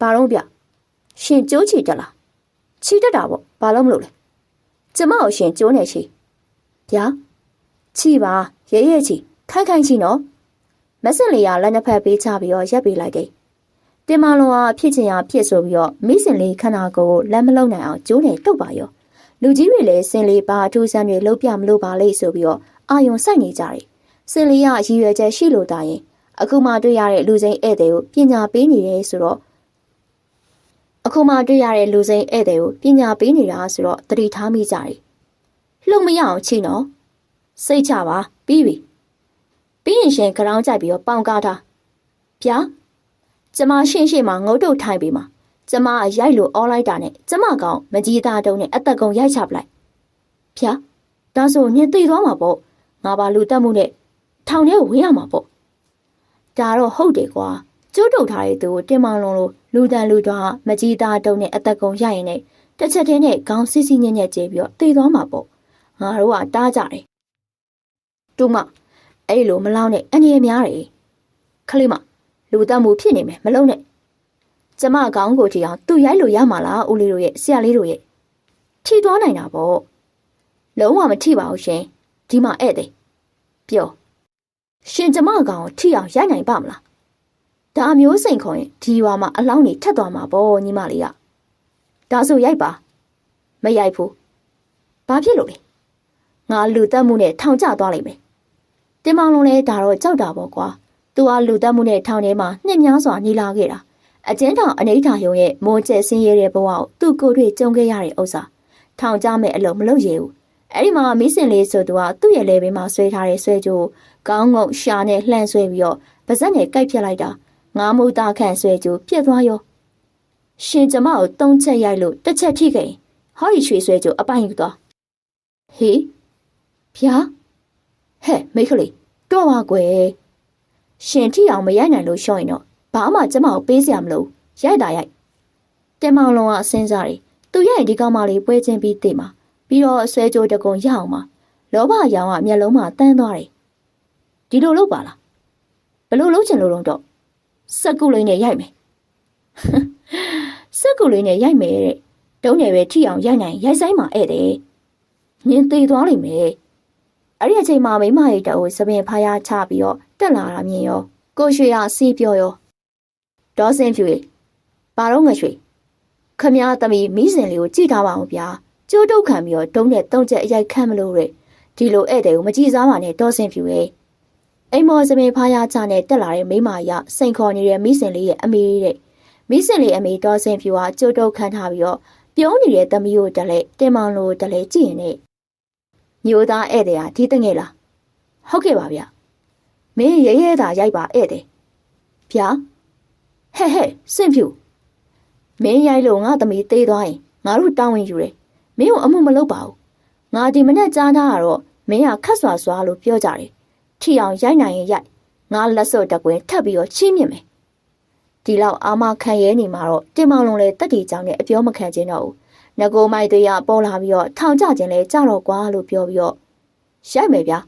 ဘာတော့ဗျရှင်ကျိုးချီတက်လားချီတက်တာပေါ့ဘာလို့မလို့လဲကျမကိုရှင်ကျိုးနေချီဗျာချီပါရဲချီခိုင်ချီနော်မက်ဆင်လေးကလက်နှစ်ဖက်ပေးချပြီးတော့ရက်ပေးလိုက်တယ်တင်မောင်လုံးကဖြစ်ချင်ရဖြစ်ဆိုပြီးတော့မိစင်လေးခန္ဓာကိုယ်ကိုလက်မလုံးနိုင်အောင်ကျိုးနေတုတ်ပါရောလူကြီးတွေလည်းစင်လေးပါအထူးဆန်းတွေလှုပ်ပြမလို့ပါလေဆိုပြီးတော့အာယုံစိုက်နေကြတယ်စင်လေးကရည်ရွယ်ချက်ရှိလို့တာရင်အခုမှတွေ့ရတဲ့လူစိမ်းဧည့်သည်ကိုပညာပေးနေတယ်ဆိုတော့သတိထားမိကြတယ်လှုပ်မရအောင်ချိနော်စိတ်ချပါပြီးပြီပြီးရင်ရှင်ကြောင်းကြိုက်ပြီးတော့ပေါင်ကားထားဗျာကျမရှင်းမှာငုတ်တုတ်ထိုင်ပြီးမှာကျမရိုက်လို့အော်လိုက်တာနဲ့ကျမကောင်မကြီးသားတုံးနဲ့အသက်ကုန်ရိုက်ချပလိုက်ဗျာဒါဆိုညင်သိသွားမှာပေါ့ငါပါလူတက်မှုနဲ့ထောင်ထဲကိုဝင်ရမှာပေါ့ဒါတော့ဟုတ်တယ်ကွာကျိုးတုတ်ထားတဲ့သူကိုတင်မောင်လုံးလိုလူတန်လူတွားမကြီးသားတုံးနဲ့အသက်ကုန်ရိုက်ရင်လည်းတစ်ချက်တည်းနဲ့ခေါင်းစစ်စစ်ညက်ညက်ကျေပြီးတော့သိသွားမှာပေါ့ငါတို့ကတားကြတယ်တူမအဲ့လိုမလောင်းနဲ့အငြင်းများတယ်ခလေးမလူတက်မှုဖြစ်နေမယ်မလုံးနဲ့ကျမခေါင်းကိုကြည့်အောင်သူ့ရိုက်လို့ရမှာလားဦးလေးတို့ရဲ့ဆရာလေးတို့ရဲ့ထိသွားနိုင်တာပေါ့လုံးဝမထိပါဘူးရှင်ဒီမှာဧည့်သည်ပြောရှင်ကျမကောင်ထိအောင်ရိုက်နိုင်ပါမလားဒါမျိုးစိန်ခေါ်ရင်ဒီရွာမှာအလောင်းတွေထက်သွားမှာပေါ့ညီမလေးကဒါဆိုရိုက်ပါမရိုက်ဘူးဘာဖြစ်လို့လဲငါလူတက်မှုနဲ့ထောင်ကျသွားလိမ့်မယ်တင်မောင်လုံးလဲဒါတော့ကြောက်တာပေါ့ကွာသူကလူတက်မှုနဲ့ထောင်ထဲမှာနှစ်များစွာနေလာခဲ့တာအကျဉ်းထောင်အနိဋ္ဌာယုံရဲ့မွန်ကျက်ဆင်းရဲတဲ့ဘဝကိုသူ့ကိုယ်တွေ့ကြုံခဲ့ရတဲ့ဥစ္စာထောင်ကျမဲ့အလုံးမလုပ်ရဘူးအဲ့ဒီမှာမိစင်လေးဆိုသူကသူ့ရဲ့လေဘေးမှာဆွဲထားတဲ့ဆွဲကြိုးကောင်းငုံရှာနဲ့လှန်ဆွဲပြီးတော့ပါဇက်နဲ့ကိုက်ဖြတ်လိုက်တာငါးမူသားခန့်ဆွဲကြိုးပြက်သွားရောရှင်ကျမကို3ချက်ရိုက်လို့တစ်ချက်ထိခဲ့ဟောဒီရွှေဆွဲကြိုးအပိုင်ယူသွားဟေးဗျာဟဲ့မိတ်ကလေးတော့ပါကွယ်ရှင်ထိအောင်မရိုက်နိုင်လို့ရှော့ရင်တော့ဘာမှကျမကိုပေးစရာမလိုရိုက်တာရိုက်တင်မောင်လုံးကစဉ်းစားတယ်သူရဲ့ဒီကောင်မလေးပွဲချင်းပြီးသိမှာပြီးတော့ဆွဲကြိုးတကုံရအောင်မှာလောဘရောင်ကမျက်လုံးမှာတန်းသွားတယ်ဒီလိုလုပ်ပါလားဘလို့လုပ်ချင်လို့တော့စက်ကူလေးနဲ့ရိုက်မယ်စက်ကူလေးနဲ့ရိုက်မယ်တဲ့တုံးနယ်ပဲထိအောင်ရိုက်နိုင်ရိုက်ဆိုင်မှာဧည့်တယ်နင်းသေးသွားလိမ့်မယ်အဲ့ဒီအချိန်မှာမိမရိတ်တောစပင်ဖားရချပြီးတော့တက်လာတာမြင်ရောကိုရွှေရစီးပြောရောဒေါ်စင်ဖြူရေဘာတော့ငရွှေခမည်းသမီးမိစင်လေးကိုကြည့်ထားပါအောင်ဗျာကျိုးတုတ်ခံပြီးတော့တုံးနဲ့3ချက်အရိုက်ခန့်မလို့တဲ့ဒီလိုဧည့်သည်ကိုမကြည့်စားပါနဲ့ဒေါ်စင်ဖြူရေအိမ်မော်စပင်ဖားရချနဲ့တက်လာတဲ့မိမရစိန်ခေါ်နေတဲ့မိစင်လေးရဲ့အမေတဲ့မိစင်လေးအမေဒေါ်စင်ဖြူကကျိုးတုတ်ခံထားပြီးတော့ပြုံးနေတဲ့သမီးကိုတက်လဲတင်မောင်လိုတက်လဲကြည့်ရင်နဲ့မျိုးသားဧည့်သည်ဟာဒီတငယ်လားဟုတ်ကဲ့ပါဗျမင်းရဲရဲသာရိုက်ပါဧည့်သည်ဗျာဟဲ့စင်ဖြူမင်းရိုက်လို့ငါသမီးသေးသွားရင်ငါတို့တောင်းဝင်ယူတယ်မင်းကိုအမှုမလုပ်ပါဘူးငါဒီမနေ့ကြားထားတာတော့မင်းကခတ်စွာစွာလို့ပြောကြတယ်ထီအောင်ရိုက်နိုင်ရင်ရိုက်ငါလက်စော့တကွင်းထပ်ပြီးတော့ချင်းမြင့်မယ်ဒီလောက်အာမခံရဲနေမှာတော့တင်မောင်လုံးလည်းတက်တီကြောင်နဲ့အပြောမခံခြင်းတော့ဘူးငကိုမိုက်တွေပေါ်လာပြီးတော့ထောင်ကျခြင်းလဲကြတော့ကွာလို့ပြောပြီးတော့ရိုက်မယ်ဗျာ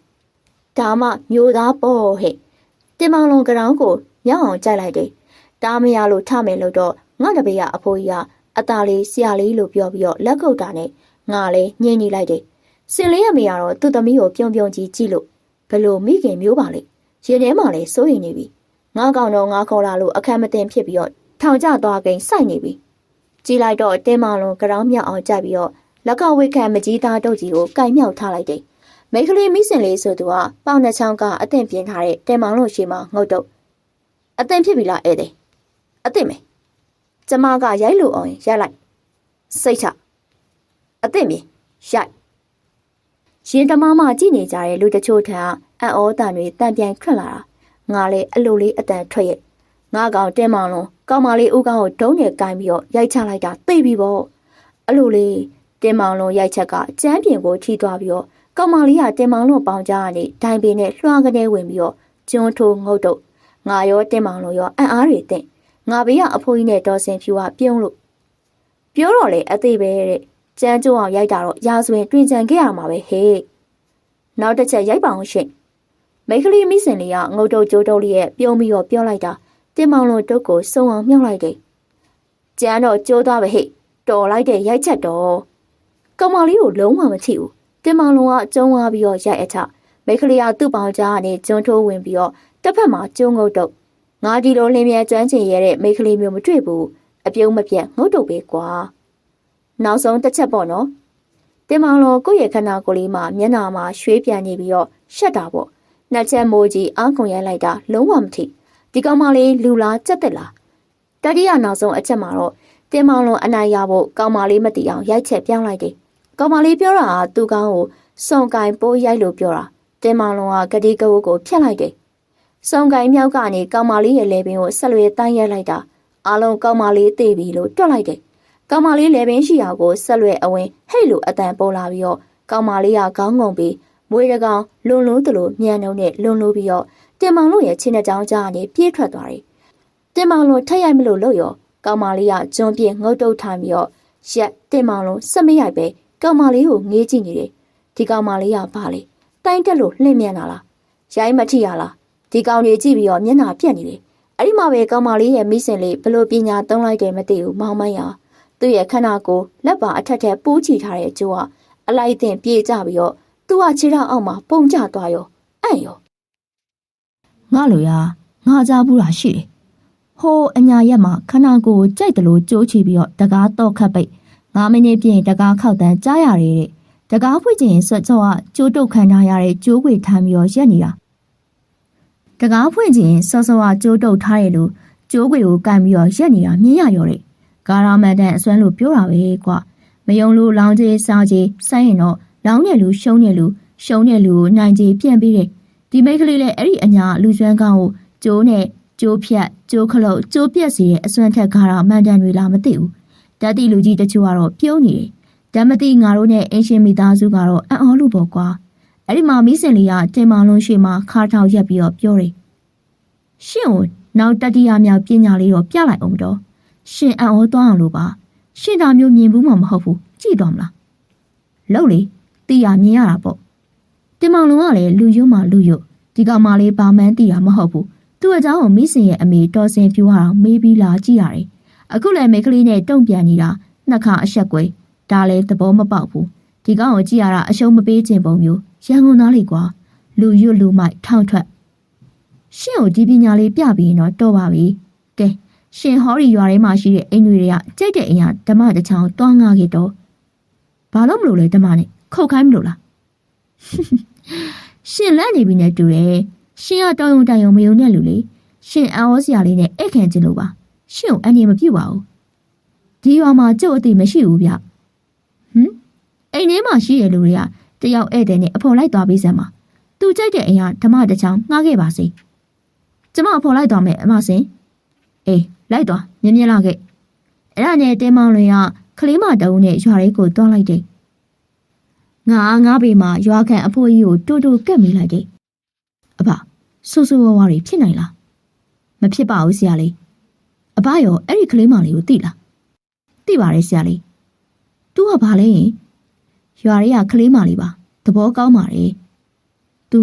ဒါမှမျိုးသားပေါ်ဟဲ့တင်မောင်လုံးကြောင်ကိုမြောက်အောင်ကြိုက်လိုက်တယ်တားမရလို့ထမယ်လို့တော့ငါတပည့်ကအဖိုးကြီးကအသားလေးဆရာလေးလို့ပြောပြီးတော့လက်ကုပ်တာနဲ့ ငါလည်းညင်နေလိုက်တယ်စင်လေးအမေကတော့သူ့သမီးကိုပြုံးပြုံးကြီးကြည့်လို့ဘလို့မိခင်မျိုးပါလေရင်ထဲမှာလည်းစိုးရိမ်နေပြီငါကောင်တော့ငါခေါ်လာလို့အခက်မတင်ဖြစ်ပြီးတော့ထောင်ကျသွားကိန်းစိုက်နေပြီကြည်လိုက်တော့တင်းမောင်လုံးကြောင်မြောက်အောင်ကြိုက်ပြီးတော့လက်ကဝိခံမကြီးသားတုတ်ကြီးကိုကင်မြောက်ထားလိုက်တယ်မိန်းကလေးမိစင်လေးဆိုသူကပေါင်နှချောင်းကအသင့်ပြင်းထားတဲ့တင်းမောင်လုံးရှိမှငုတ်တုတ်အသင့်ဖြစ်ပြီလားဧည့်သည်အသင့်မယ်ကျမကရိုက်လို့အောင်ရိုက်လိုက်စိတ်ချအသင့်ပြီရိုက်ရင်တမမကြည့်နေကြတဲ့လူတချို့ထံအံ့ဩတန်တွေတန်ပြန်ထွက်လာတာငါလည်းအလိုလေးအတန်ထွက်ရဲ့ငါကောင်တင်းမောင်လုံးကောင်မလေးဦးကောင်ကိုဒုံးနဲ့ကိုင်းပြီးတော့ရိုက်ချလိုက်တာသိပြီပေါ့အလိုလေးတင်းမောင်လုံးရိုက်ချက်ကကျန်းပြင်ကိုထိသွားပြီးတော့ကောင်မလေးကတင်းမောင်လုံးပေါင်ကြားကနေဒိုင်ပင်နဲ့လွှားကနေဝင်ပြီးတော့ကျွန်းထိုးငုတ်တော့ငါရောတင်းမောင်လုံးရောအံ့အားတွေတင်ငါဘေးကအဖိုးကြီးနဲ့ဒေါ်စင်ဖြူကပြုံးလို့ပြောတော့လေအသေးပဲတဲ့ကျန်းကျိုးအောင်ရိုက်တာတော့ရာဇဝင်တွင်ကြံခဲ့ရမှာပဲဟဲ့နောက်တစ်ချက်ရိုက်ပါအောင်ရှင်မိန်းကလေးမိစင်လေးကငုတ်တုတ်ကြိုးတုတ်လေးရဲ့ပြုံးပြီးတော့ပြောလိုက်တာတင်းမောင်လုံးတုတ်ကိုစုံအောင်မြှောက်လိုက်တယ်ကျန်းတော့ကျိုးသွားပဲဟဲ့တော်လိုက်တဲ့ရိုက်ချက်တော့ကောင်မလေးကိုလုံးဝမထိဘူးတင်းမောင်လုံးကကျုံသွားပြီးတော့ရိုက်အချမိန်းကလေးကသူ့ပေါင်ကြားကနေကျွန်းထိုးဝင်ပြီးတော့တစ်ဖက်မှာကျုံငုတ်တုတ်ငါဒီလိုလင်းမြဲကျွမ်းကျင်ရတဲ့မိန်းကလေးမျိုးမတွေ့ဘူးအပြုံးမပြတ်ငုတ်တုတ်ပဲကွာနောက်ဆုံးတစ်ချက်ပေါ့နော်တင်းမောင်လုံးကိုယ့်ရဲ့ခန္ဓာကိုယ်လေးမှာမျက်နှာမှာရွှေပြန်နေပြီးတော့ရှက်တာပေါ့နှစ်ချက်မိုးကြီးအားကုန်ရိုက်လိုက်တာလုံးဝမထိဒီကောင်မလေးလူလားကြက်တက်လားတတိယနောက်ဆုံးအချက်မှာတော့တင်းမောင်လုံးအနိုင်ရဖို့ကောင်မလေးမတီအောင်ရိုက်ချက်ပြောင်းလိုက်တယ်ကောင်မလေးပြောတာကသူ့ကောင်းကိုစုံကင်ပိုးရိုက်လို့ပြောတာတင်းမောင်လုံးကဂတိကဝတ်ကိုဖျက်လိုက်တယ်စုံကင်မြောက်ကနေကောင်မလေးရဲ့လေပင်ကိုဆက်လွယ်တန်းရိုက်လိုက်တာအားလုံးကောင်မလေးသိပြီလို့တွက်လိုက်တယ်ကောင်မလေးလေပင်ရှိရာကိုဆက်လွယ်အဝင်ဟဲ့လို့အတန်ပေါ်လာပြီးတော့ကောင်မလေးကခေါင်းငုံပြီးမွေးတကောင်လွန်လို့တလို့မြန်နှုံနဲ့လွန်လို့ပြီးတော့တင်မောင်လုံးရဲ့ချင်းတဲ့ကြောင်းကြားကနေပြေးထွက်သွားတယ်တင်မောင်လုံးထက်ရိုက်မလို့လို့ရောကောင်မလေးကကျွန်းပြင်းငုတ်တုတ်ထိုင်ပြီးတော့ရက်တင်မောင်လုံးစက်မရိုက်ပဲကောင်မလေးကိုငေးကြည့်နေတယ်ဒီကောင်မလေးကဘာလဲတိုင်းတက်လို့လှင့်မြန်လာလားရိုင်းမထိရလားဒီကောင်တွေကြည့်ပြီးတော့မျက်နှာပြက်နေတယ်အဲ့ဒီမှာပဲကောင်မလေးရဲ့မိစင်လေးဘလို့ပညာသုံးလိုက်တယ်မသိဘူးမောင်မိုင်းဟာသူ့ရဲ့ခန္ဓာကိုယ်လက်ပါအထက်ထက်ပိုးချီထားတဲ့ကျိုးကအလိုက်တင်ပြေးကြပြီးတော့သူ့ကခြေထောက်အောက်မှာပုံကျသွားရောအံ့ရောငါလိုရငါကြားဘူးတာရှိတယ်ဟိုးအညာရက်မှာခန္ဓာကိုယ်ကြိုက်တယ်လို့ကြိုးချပြီးတော့တကားတော့ခတ်ပိတ်9မိနစ်ပြင်တကားခောက်တန်းကြားရတယ်တဲ့တကားဖွင့်ခြင်းဆွတ်ချောကကျိုးတုတ်ခံထားရတဲ့ကျိုးခွေထမ်းပြီးတော့ရက်နေတာတကားဖွင့်ခြင်းစောစောကကျိုးတုတ်ထားရလို့ကျိုးခွေကိုကန်ပြီးတော့ရက်နေတာမြင်ရရောတဲ့ကာရာမန်တန်အစွမ်းလို့ပြောတာပဲကွာမယုံလို့လောင်းကြီးစားကြီးဆိုင်းရင်တော့လောင်းတဲ့လူရှုံးတဲ့လူရှုံးတဲ့လူကိုနိုင်ကြီးပြန်ပြီးတယ်ဒီမိတ်ကလေးလည်းအဲ့ဒီအညာလူကျွမ်းကောင်းကိုကျိုးနဲ့ကျိုးဖြတ်ကျိုးခလုတ်ကျိုးပြက်စီတဲ့အစွမ်းထက်ကာရာမန်တန်တွေလားမသိဘူးဓာတိလူကြီးတချို့ကတော့ပြုံးနေတယ်ဓမ္မတိငါတို့နဲ့အင်ရှင်မိသားစုကတော့အံ့ဩလို့ပေါ့ကွာအဲ့ဒီမှာမိစင်လေးကတင်မောင်လုံးရှိမှခါထောင်ရက်ပြီးတော့ပြောတယ်ရှင့်ကိုနောက်တတိယမြောက်ပညာလေးတော့ပြလိုက်အောင်တော့ရှင်အံ့ဩသွားအောင်လို့ပါရှင်ဒါမျိုးမြင်ဘူးမှမဟုတ်ဘူးကြည့်တော့မလားလို့လေတီးရမြင်ရတာပေါ့တင်မောင်လုံးကလည်းလူယွမှလူယွဒီကောင်မလေးဘာမှန်းတီးတာမဟုတ်ဘူးသူ့အเจ้าကိုမိစင်ရဲ့အမေတော်စင်ဖြူဟာမေးပြီးလာကြည့်ရတယ်အခုလည်းမိကလေးနဲ့တုံ့ပြန်နေတာနှစ်ခါအဆက်ကွယ်ဒါလည်းသဘောမပေါက်ဘူးဒီကောင်ကိုကြည့်ရတာအရှုံးမပေးခြင်းပုံမျိုးရန်ကုန်သားလေးကွာလူယွလူမိုက်ထောင်ထွက်ရှင့်ကိုဒီပညာလေးပြပြီးရင်တော့တော်ပါပြီကဲရှင်ဟောရီရွာထဲမှာရှိတဲ့အိမ်တွေကကြိတ်တဲ့အရာဓမ္မတချောင်းတွားငါခဲ့တော့ဘာလို့မလို့လဲဓမ္မနဲ့ခုတ်ခိုင်းမလို့လားရှင်လက်နေပြီနဲ့တူတယ်ရှင်ကတောင်းယုံတိုင်ယုံမယုံတဲ့လူလေရှင်အော်စရာလေးနဲ့အိတ်ခံခြင်းလို့ပါရှင်ကိုအငြင်းမပြုတ်ပါဘူးဒီရွာမှာကျုပ်အသိမရှိဘူးဗျအိမ်ထဲမှာရှိတဲ့လူတွေကတယောက်ဧည့်သည်နဲ့အဖော်လိုက်သွားပြီးစမ်းပါသူကြိုက်တဲ့အရာဓမ္မတချောင်းငှားခဲ့ပါစေကျမအဖော်လိုက်သွားမယ်အမစင်အေးလိုက်သွားမြင်မြင်လာခဲ့အဲ့ဒါနဲ့တင်းမောင်လွင်ကကလေးမတအုံးနဲ့ရွာလေးကိုတွန်းလိုက်တယ်ငါဘေးမှာရွာခံအဖိုးကြီးကိုတူတူကက်မိလိုက်တယ်အဖဆူဆူဝါးဝါတွေဖြစ်နိုင်လားမဖြစ်ပါဘူးဆရာလေးအဖရောအဲ့ဒီကလေးမလေးကိုသိလားသိပါတယ်ဆရာလေးသူကဘာလဲရွာတွေကကလေးမလေးပါသဘောကောင်းပါတယ်သူ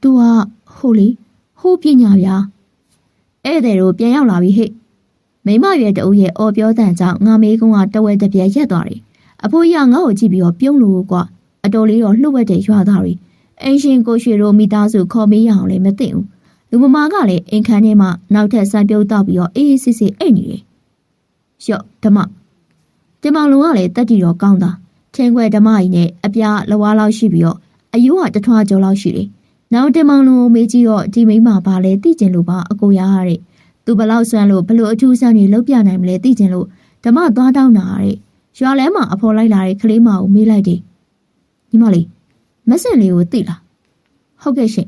ကဟိုလေဟိုပညာဗျာဧည့်သည်တို့ပြန်ရောက်လာပြီဟဲ့မိမရွယ်တအုပ်ရဲ့အော်ပြောတန်ကြောင့်ငါမေးကုန်းကတဝဲတပြက်ရက်သွားတယ် အဖိုးရငါ့ကိုကြည့်ပြီးတော့ပြုံးလို့ကွာအတော်လေးတော့လှုပ်ဝက်တဲ့ရွာသားတွေအင်းရှင်ကိုရွှေတို့မိသားစုခေါ်မေးရအောင်လည်းမသိဘူးလူမမာကလည်းအိမ်ခန်းထဲမှာနောက်ထပ်စိုက်ပြုတ်တောက်ပြီးတော့အေးအေးဆေးဆေးအိတ်နေတယ်ရော့ဓမ္မတင်မောင်လုံးကလည်းတက်တီတော့ကောင်းတာထင်းခွဲဓမ္မကြီးနဲ့အပြားလဝါလောက်ရှိပြီးတော့အယိုးကတထွားကျော်လောက်ရှိတယ်နောက်တင်မောင်လုံးကိုမေးကြည့်တော့ဒီမိမဘာလဲသိကျင်လို့ပါအကိုရရတဲ့သူဘလောက်ဆွမ်းလို့ဘလို့အထူးဆန်းနေလောက်ပြနိုင်မလဲသိကျင်လို့ဓမ္မသွားတောင်းတာတဲ့ရွာလဲမှာအဖော်လိုက်လာတဲ့ကလေးမကိုမေးလိုက်တယ်ညီမလေးမက်ဆင်လေးကိုသိလားဟုတ်ကဲ့ရှင်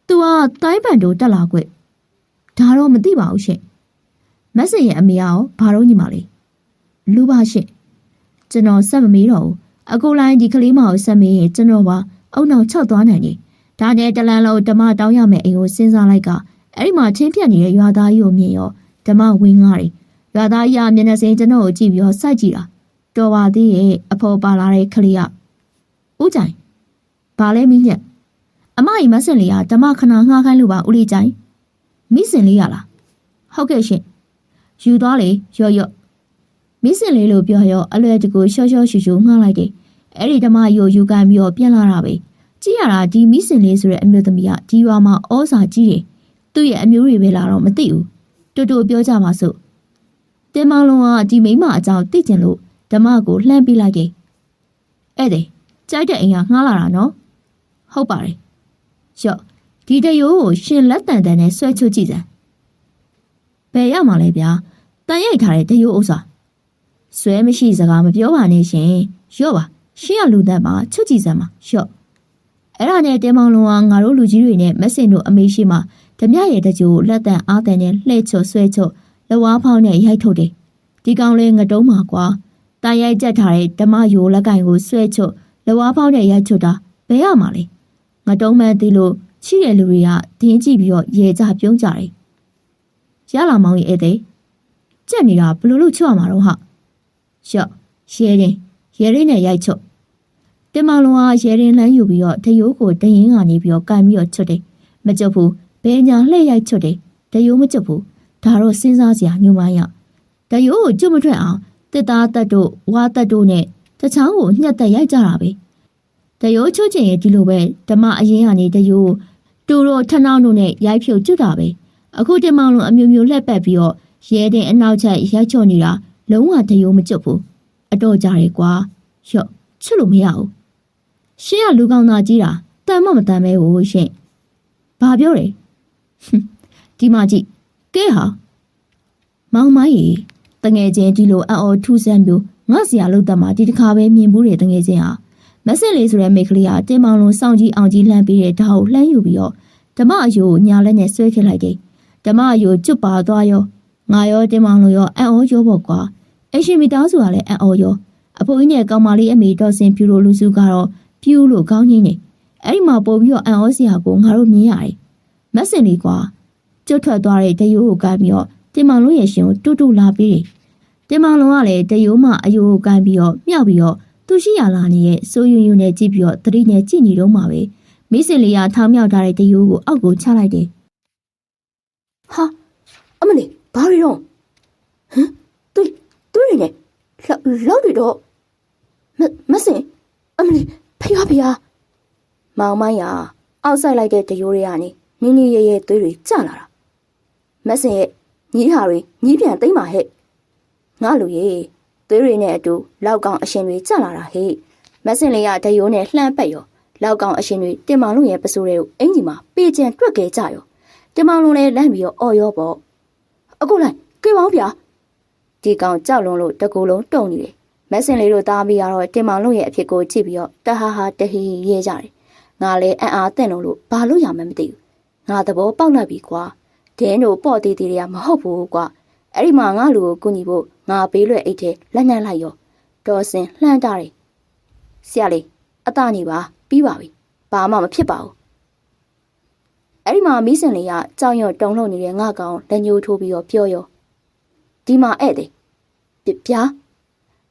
သူကတိုင်းပန်တို့တက်လာကွဒါတော့မသိပါဘူးရှင်မက်ဆင်ရဲ့အမေရောဘာလို့ညီမလေးလူပါရှင်ကျွန်တော်ဆက်မမေးတော့ဘူးအကိုလိုင်းဒီကလေးမကိုဆက်မေးရင်ကျွန်တော်ပါအုံနောက်၆သွားနိုင်တယ်ဒါနဲ့တလန်လုံးဓမ္မတောင်းရမယ်အိမ်ကိုစဉ်းစားလိုက်ကအဲ့ဒီမှာချင်းပြက်နေတဲ့ရွာသားကြီးကိုမြင်ရောဓမ္မဝင်းကားတယ်ရွာသားကြီးကမျက်နှာစိမ်းကျွန်တော်ကိုကြည့်ပြီးတော့စိုက်ကြည့်တာတော်ပါသေးရဲ့အဖော်ပါလာတဲ့ကလေးကဦးကြိုင်ဘာလဲမင်းညက်အမကြီးမဆင်လေးကဓမ္မခဏငှားခိုင်းလို့ပါဦးလေးကြိုင်မိစင်လေးရလားဟုတ်ကဲ့ရှင်ယူသွားလေရော့ရော့မိစင်လေးလို့ပြောရောအလွယ်တကူရှော့ရှော့ရှူရှူငှားလိုက်တယ်အဲ့ဒီဓမ္မကြီးကိုယူကန်ပြီးတော့ပြန်လာတာပဲကြည့်ရတာဒီမိစင်လေးဆိုတဲ့အမျိုးသမီးကဒီရွာမှာဩစာကြီးတယ်သူ့ရဲ့အမျိုးတွေပဲလာတော့မသိဘူးတူတူပြောကြပါစို့တင်မောင်လုံးကဒီမိမအကြောင်းသိကျင်လို့ဓမ္မကိုလှမ်းပြလိုက်တယ်အဲ့ဒါကြိုက်တဲ့အိမ်ကငှားလာတာနော်ဟုတ်ပါတယ်ရော့ဒီတရိုးကိုရှင်လက်တန်တန်နဲ့ဆွဲချွတ်ကြည့်စမ်းဘယ်ရမှာလဲဗျာတန်ရိုက်ထားတဲ့တရိုးဥစ္စာဆွဲမရှိစကားမပြောပါနဲ့ရှင်ရော့ပါရှင်ကလူတတ်မှာချွတ်ကြည့်စမ်းပါရော့အဲ့ဒါနဲ့တင်မောင်လုံးကငါတို့လူကြီးတွေနဲ့မက်ဆင်တို့အမေရှိမှဓမြရဲ့တကြိုလက်တန်အားတန်နဲ့လှဲ့ချွတ်ဆွဲချွတ်လဝါဖောင်းနဲ့ရိုက်ထုတ်တယ်ဒီကောင်လေးငတုံးမှာကွာတန်ရိုက်ကြက်ထားတဲ့ဓမယိုလက်ကင်ကိုဆွဲချွတ်လဝါဖောင်းနဲ့ရိုက်ချွတ်တာဘယ်ရမှာလဲငတုံးမှန်းသိလို့ချိတဲ့လူတွေကတင်းကြည့်ပြီးတော့ရေကြပြုံးကြတယ်ရလာမောင်ရဲ့အဲ့တဲ့ကြက်နေတာဘလို့လို့ချွတ်ရမှာတော့ဟာရော့ရဲရင်နဲ့ရိုက်ချွတ်တင်မောင်လုံးကရဲရင်လှမ်းယူပြီးတော့တရိုးကိုတရင်ကနေပြီးတော့ကန်ပြီးတော့ချွတ်တယ်မကြွဘူးဘယ်ညာလှည့်ရိုက်ချွတ်တယ်တရိုးမကြွဘူးဒါတော့စဉ်းစားစရာညှို့မရတရိုးကိုကျွတ်မထွက်အောင်တစ်သားတက်တို့ဝါတက်တို့နဲ့တချောင်းကိုညှက်တက်ရိုက်ကြတာပဲတရိုးချွတ်ချင်ရဲ့ဒီလိုပဲဓမ္မအရင်ကနေတရိုးတူတို့ထနှောင်းတို့နဲ့ရိုက်ဖြုတ်ကျွတ်တာပဲအခုတင်မောင်လုံးအမျိုးမျိုးလှက်ပက်ပြီးတော့ရဲတဲ့အနောက်ချက်ရိုက်ချော့နေတာလုံးဝတရိုးမကျွတ်ဘူးအတော့ကြတယ်ကွာရော့ချွတ်လို့မရဘူးရှင်းကလူကောင်းသားကြီးတာတန်မမတန်မဲဘူးရှင့်ဘာပြောလဲဒီမှာကြည့်ကဲဟာမောင်မကြီးတငယ်ချင်းဒီလိုအော်ထူးဆန်းမျိုးငါ့ဆရာလို့တတ်မှာဒီတစ်ခါပဲမြင်ဘူးတယ်တငယ်ချင်းဟာမက်ဆင်လေးဆိုတဲ့မိတ်ကလေးကတင်မောင်လုံးစောင့်ကြည့်အောင်ကြီးလှမ်းပြီးတဲ့ဓာတ်ကိုလှမ်းယူပြီးတော့ဓမ္မအယိုညာလက်နဲ့ဆွဲခစ်လိုက်တယ်ဓမ္မအယိုကျွတ်ပါသွားရောငါရောတင်မောင်လုံးရောအော်ရောပေါ့ကွာအရှင်မိသားစုကလည်းအော်ရောအဖိုးကြီးနဲ့ကောင်မလေးအမေတော်စင်ဖြူလို့လူစုကတော့ပြူလို့ကောင်းကြီးနေအဲ့ဒီမှာပို့ပြီးတော့အော်စရာကိုငါတို့မြင်ရတယ်မက်ဆင်လေးကွာကျွတ်ထွက်သွားတဲ့တရိုးကိုကမ်းပြီးတော့တင်မောင်လုံးရဲ့ရှင်ကိုတူတူလာပြီးတယ်တင်မောင်လုံးကလည်းတရိုးမအယိုးကိုကမ်းပြီးတော့မြောက်ပြီးတော့သူရှိရလာနေတဲ့စိုးယွန်းနဲ့ကြည့်ပြီးတော့တတိနဲ့ကြည့်နေတော့မှပဲမိစင်လေးကထောင်းမြောက်ထားတဲ့တရိုးကိုအောက်ကိုချလိုက်တယ်ဟာအမလေးဘာတွေတော့ဟမ်သူတွေနဲ့လောက်တွေတော့မစင်အမလေးဖျားမောင်မိုင်းရအောက်ဆိုင်လိုက်တဲ့တရိုးတွေကနေနင်းရဲသွေးတွေကျလာတာမစင်ရဲ့ညီးဟာတွေညီးပြန်သိမ့်ပါဟဲ့ငါလူရဲ့သွေးတွေနဲ့အတူလောက်ကောင်အရှင်တွေကျလာတာဟဲ့မစင်လေးကတရိုးနဲ့လှမ်းပက်ရောလောက်ကောင်အရှင်တွေတင်မောင်လုံးရဲ့ပစိုးတွေကိုအင်ကြီးမှာပေကျန်တွက်ခဲ့ကြရောတင်မောင်လုံးလည်းလန့်ပြီးတော့အော်ရောပေါ့အခုလိုက်ကြွေးပေါင်းဗျာဒီကောင်ကြောက်လွန်းလို့တကူလုံးတုံနေတယ်မက်ဆင်လေးတို့သားပြီးတော့တင်မောင်လုံးရဲ့အဖြစ်ကိုကြည့်ပြီးတော့တဟာဟာတဟီရဲကြတယ်ငါလည်းအံ့အားသင့်လို့ဘာလို့ရမှမသိဘူးငါသဘောပေါက်လိုက်ပြီကွာဒင်းတို့ပေါ့တီတီတွေကမဟုတ်ဘူးကွာအဲ့ဒီမှာငါလူကိုကူညီဖို့ငါပေးလွယ်အိတ်ထဲလက်နှံလိုက်ရောတော်စင်လှမ်းတာတယ်ဆရာလေးအသားညီပါပြီးပါပြီဘာမှမဖြစ်ပါဘူးအဲ့ဒီမှာမီးစင်လေးကကြောင်ရွံ့တုံလှုပ်နေတဲ့ငါကောင်လက်ညှိုးထိုးပြီးတော့ပြောရောဒီမှာဧည့်သည်ပြား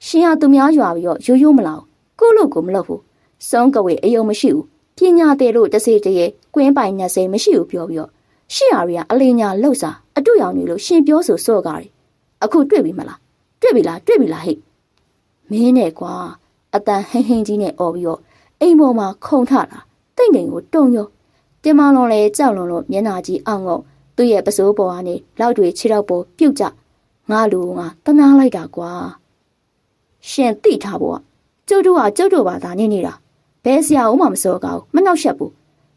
ရှင်ဟာသူများရွာပြီးတော့ရိုးမလာဘူးကိုလို့ကိုမလုပ်ဘူးစုံးကဝေအယုံမရှိဘူးပညာတဲ့လို့တစေတရေကွင်းပိုင်နဲ့စိမရှိဘူးပြောပြီးတော့ရှင့်ဟာတွေကအလေးညာလှုပ်စားအတူရောင်နေလို့ရှင်ပြောဆိုစော့ကားတယ်အခုတွေ့ပြီမလားတွေ့ပြီလားဟဲ့ မင်းနဲ့ကွာအတန်ဟင်းဟင်းကြီးနဲ့អော်ပြီးတော့အိမ်ပေါ်မှာခုန်ထတာတိတ်ငိမ်ကိုတုံရောတင်မလွန်လဲကြောက်လွန်လို့မျက်နှာကြီးအောင်ငုံသူ့ရဲ့ပစိုးပေါ်ကနေလောက်တွေခြေတော့ပေါ်ပြုတ်ကြငါလူငါတနာလိုက်တာကွာရှင်တိထားဖို့ကျုပ်တို့ကကျုပ်တို့ဘာသာနေနေတာဘယ်ဆရာဦးမှမစော်ကားဘူးမနှောက်ယှက်ဘူး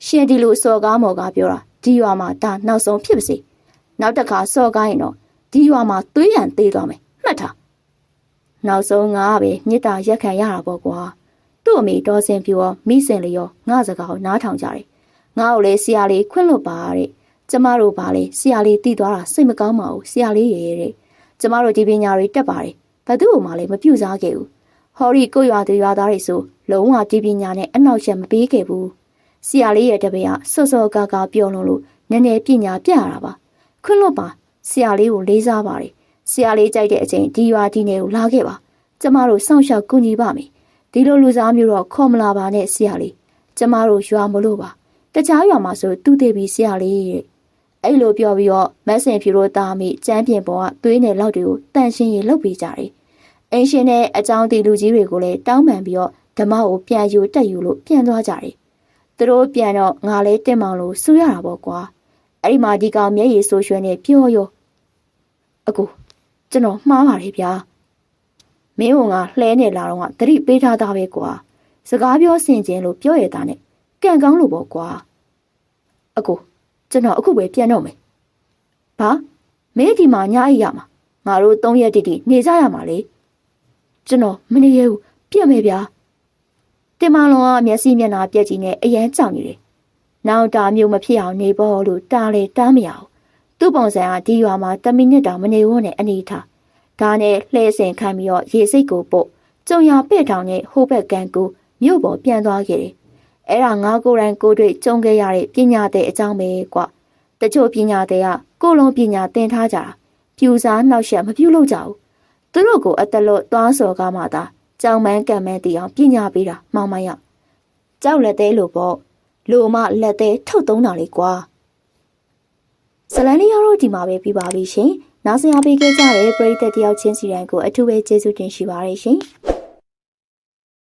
ရှင်ဒီလိုစော်ကားမော်ကားပြောတာဒီရွာမှာဒါနောက်ဆုံးဖြစ်ပါစေနောက်တစ်ခါစော်ကားရင်တော့ဒီရွာမှာသွေးရန်သေးသွားမယ်မှတ်ထားနောက်ဆုံးငါကပဲမြစ်တာရက်ခံရတာပေါ့ကွာသူ့အမေတော်စင်ပြူရောမိစင်လေးရောငါစကားကိုနားထောင်ကြတယ်ငါ့ကိုလေဆရာလေးခွင့်လွတ်ပါတဲ့ကျမတို့ပါလေဆရာလေးတည်သွားတာစိတ်မကောင်းပါဘူးဆရာလေးရဲ့တဲ့ကျမတို့ဒီပညာတွေတက်ပါတယ်ဘသူ့ကိုမှလည်းမပြုတ်စားခဲ့ဘူးဟော်ရီကိုရွာသူရွာသားတွေဆိုလုံးဝဒီပညာနဲ့အနောက်ချက်မပေးခဲ့ဘူးဆရာလေးရဲ့တပည့်ကစောစောကာကာပြောလုံးလို့နည်းနည်းပညာပြရတာပါခွင့်လွတ်ပါဆရာလေးကိုလေးစားပါတယ်ဆရာလေးကြိုက်တဲ့အချိန်ဒီရွာဒီနယ်ကိုလာခဲ့ပါကျမတို့စောင့်ရှောက်ကူညီပါမယ်ဒီလိုလူစားမျိုးတော့ခေါ်မလာပါနဲ့ဆရာလေးကျမတို့ရွာမလို့ပါတခြားရွာမှာဆိုတူးသေးပြီးဆရာလေးရဲ့အဲ့လိုပြောပြီးတော့မက်ဆင်ဖြူတို့တာမိကျန်းပြင်ပေါ်ကသွေးနယ်လောက်တွေကိုတန်ရှင်းရင်လှုပ်ပေးကြတယ်အင်းရှင်နဲ့အကြောင်းတီလူကြီးတွေကိုလည်းတောင်းပန်ပြီးတော့ဓမ္မကိုပြန်ယူတက်ယူလို့ပြန်သွားကြတယ်သူတို့ပြန်တော့ငါလည်းတင်မောင်လို့စူရတာပေါ့ကွာအဲ့ဒီမှာဒီကောင်မျက်ရည်ဆိုးရွှဲနေပြောရောအကူကျွန်တော်မှားပါတယ်ဗျာမင်းကလှဲနေလာတော့ကသတိပေးထားတာပဲကွာစကားပြောဆင်ခြင်လို့ပြောရတာနဲ့ကံကောင်းလို့ပေါ့ကွာအကူကျွန်တော်အခုပဲပြန်တော့မယ်ဘာမင်းဒီမှာညအိပ်ရမှာငါတို့3ရက်တိတိနေကြရမှာလေကျွန်တော်မနေရဘူးပြက်မယ်ဗျာတင်မလွန်ကမျက်စိမျက်နှာပြက်ကြီးနဲ့အရန်ကြောက်နေတယ်နောက်တာမျိုးမဖြစ်အောင်နေဖို့လို့တားလေတားမရအောင်သူ့ပုံစံကဒီရွာမှာ10မိနစ်တောင်မနေဝန်းနဲ့အနေထားဒါနဲ့လှဲဆင်ခံပြီးတော့ရေစိတ်ကိုပို့ကြုံရပဲ့ထောင်နဲ့ဟိုဘက်ကန်ကိုမြို့ပေါ်ပြန်သွားခဲ့တယ်အဲ့ဒါငါကိုယ်တိုင်ကိုတွေ့ကြုံခဲ့ရတဲ့ပညာတဲ့အကြောင်းပဲကွာတချို့ပညာတွေကကိုယ်လုံးပညာသင်ထားကြတာပြူစားနှောက်ယှက်မပြုလုပ်ကြဘူးသူတို့ကိုအတလွတ်သွားစော်ကားမှသာကြောင်မန်းကံမန်းတီအောင်ပညာပေးတာမောင်မရကြောက်လက်သေးလို့ပေါ့လိုမလက်သေးထုတ်သုံးတာလေကွာဇလန်လေးရောဒီမှာပဲပြပါပြီရှင်နောက်ဆရာပေးခဲ့ကြတဲ့ပရိသတ်တယောက်ချင်းစီတိုင်းကိုအထူးပဲကျေးဇူးတင်ရှိပါတယ်ရှင်